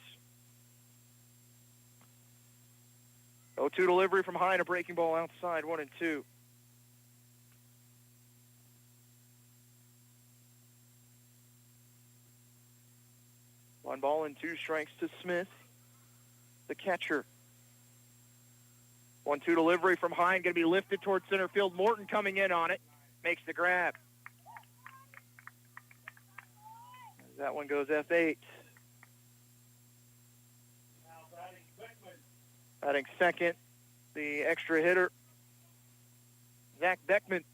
Speaker 3: 0-2 delivery from Hine, a breaking ball outside, 1-2. One ball and 2 strikes to Smith, the catcher. 1-2 delivery from Hine, going to be lifted towards center field. Morton coming in on it, makes the grab. That one goes F8. Batting second, the extra hitter, Zach Beckman.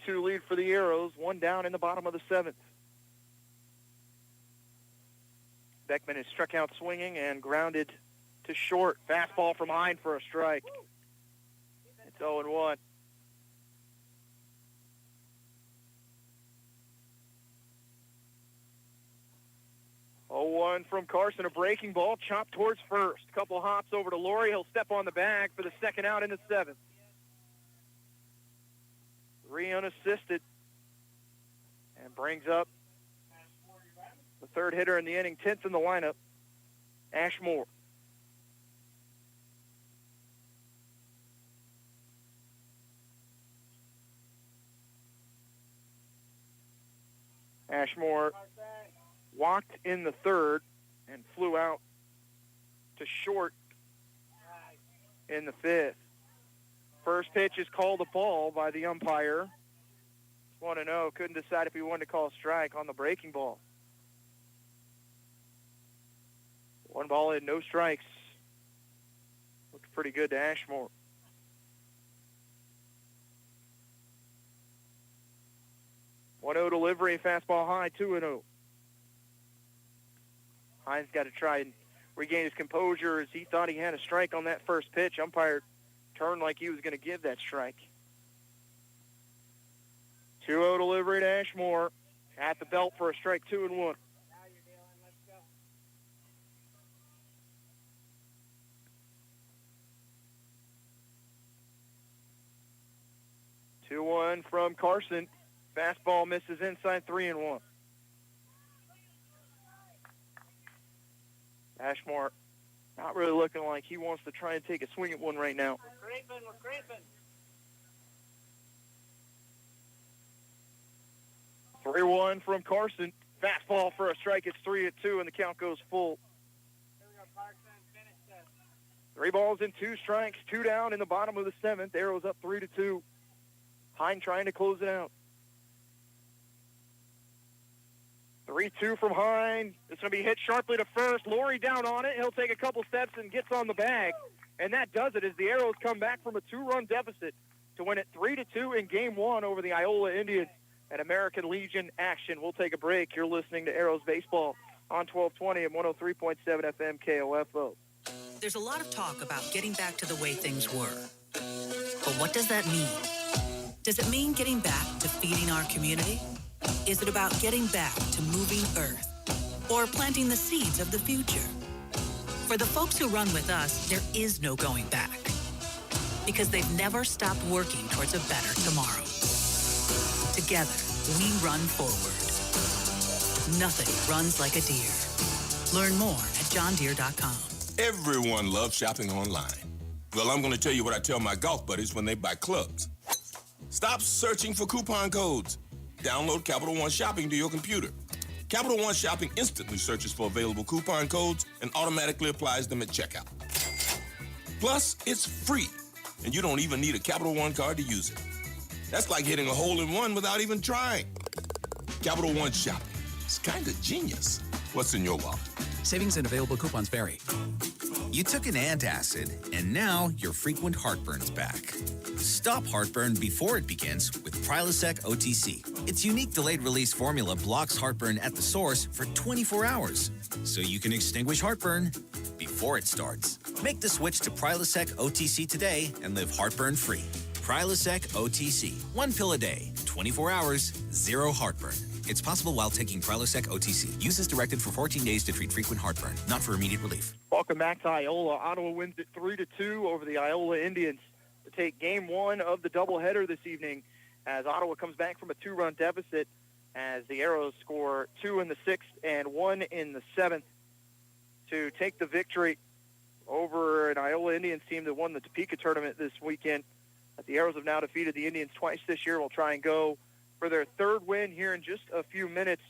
Speaker 3: 3-2 lead for the Arrows, one down in the bottom of the 7th. Beckman is struck out swinging and grounded to short. Fastball from Hine for a strike. It's 0-1. From Carson, a breaking ball, chopped towards first. Couple hops over to Laurie. He'll step on the bag for the second out in the 7th. 3 unassisted. And brings up the third hitter in the inning, 10th in the lineup, Ashmore. Ashmore walked in the 3rd and flew out to short in the 5th. First pitch is called a ball by the umpire. 1-0. Couldn't decide if he wanted to call a strike on the breaking ball. 1 ball in, no strikes. Looked pretty good to Ashmore. .0 delivery, fastball high, 2-0. Hines got to try and regain his composure as he thought he had a strike on that first pitch. Umpire turned like he was going to give that strike. 2-0 delivery to Ashmore. At the belt for a strike, 2-1. 2-1 from Carson. Fastball misses inside, 3-1. Ashmore not really looking like he wants to try and take a swing at one right now.
Speaker 16: We're creeping.
Speaker 3: 3-1 from Carson. Fastball for a strike. It's 3-2, and the count goes full. 3 balls and 2 strikes, 2 down in the bottom of the 7th. Arrows up 3-2. Hine trying to close it out. 3-2 from Hine. It's going to be hit sharply to first. Laurie down on it. He'll take a couple steps and gets on the bag. And that does it as the Arrows come back from a 2-run deficit to win it 3-2 in Game 1 over the Iola Indians at American Legion action. We'll take a break. You're listening to Arrows Baseball on 1220 and 103.7 FM KOFO.
Speaker 19: There's a lot of talk about getting back to the way things were. But what does that mean? Does it mean getting back to feeding our community? Is it about getting back to moving Earth? Or planting the seeds of the future? For the folks who run with us, there is no going back. Because they've never stopped working towards a better tomorrow. Together, we run forward. Nothing runs like a deer. Learn more at johndeere.com.
Speaker 20: Everyone loves shopping online. Well, I'm going to tell you what I tell my golf buddies when they buy clubs. Stop searching for coupon codes. Download Capital One Shopping to your computer. Capital One Shopping instantly searches for available coupon codes and automatically applies them at checkout. Plus, it's free, and you don't even need a Capital One card to use it. That's like hitting a hole-in-one without even trying. Capital One Shopping. It's kind of genius. What's in your wallet?
Speaker 22: Savings and available coupons vary.
Speaker 21: You took an antacid, and now your frequent heartburn's back. Stop heartburn before it begins with Prilosec OTC. Its unique delayed-release formula blocks heartburn at the source for 24 hours, so you can extinguish heartburn before it starts. Make the switch to Prilosec OTC today and live heartburn-free. Prilosec OTC. 1 pill a day, 24 hours, 0 heartburn. It's possible while taking Prilosec OTC. Use as directed for 14 days to treat frequent heartburn, not for immediate relief.
Speaker 3: Welcome back to Iola. Ottawa wins it 3-2 over the Iola Indians to take Game 1 of the doubleheader this evening as Ottawa comes back from a 2-run deficit as the Arrows score 2 in the 6th and 1 in the 7th to take the victory over an Iola Indians team that won the Topeka tournament this weekend. The Arrows have now defeated the Indians twice this year. We'll try and go for their 3rd win here in just a few minutes.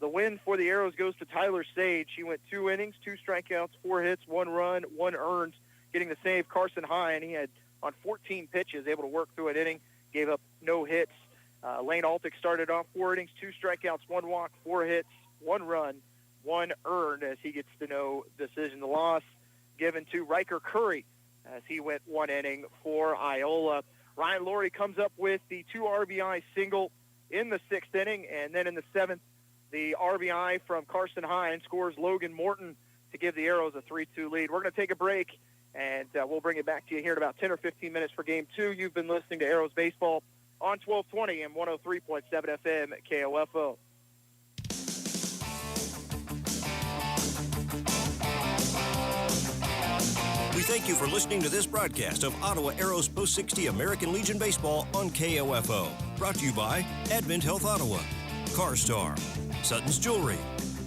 Speaker 3: The win for the Arrows goes to Tyler Sage. He went 2 innings, 2 strikeouts, 4 hits, 1 run, 1 earned, getting the save. Carson Hine, he had on 14 pitches, able to work through an inning, gave up no hits. Lane Altick started off 4 innings, 2 strikeouts, 1 walk, 4 hits, 1 run, 1 earned as he gets to no decision. The loss given to Riker Curry as he went 1 inning for Iola. Ryan Laurie comes up with the 2 RBI single in the 6th inning, and then in the 7th, the RBI from Carson Hines scores Logan Morton to give the Arrows a 3-2 lead. We're going to take a break, and we'll bring it back to you here in about 10 or 15 minutes for Game 2. You've been listening to Arrows Baseball on 1220 and 103.7 FM at KOFO.
Speaker 2: We thank you for listening to this broadcast of Ottawa Arrows Post 60 American Legion Baseball on KOFO. Brought to you by Advent Health Ottawa, CarStar, Sutton's Jewelry,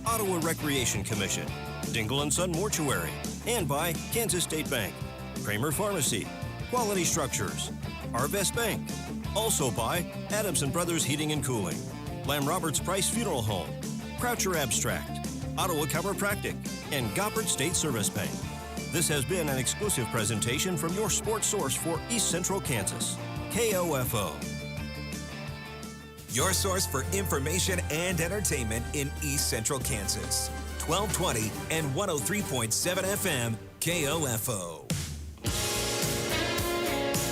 Speaker 2: Ottawa Recreation Commission, Dingle & Son Mortuary, and by Kansas State Bank, Kramer Pharmacy, Quality Structures, Arvest Bank. Also by Adamson Brothers Heating and Cooling, Lamb Roberts Price Funeral Home, Croucher Abstract, Ottawa Chiropractic, and Goppert State Service Bank. This has been an exclusive presentation from your sports source for East Central Kansas, KOFO.
Speaker 1: Your source for information and entertainment in East Central Kansas. 1220 and 103.7 FM, KOFO.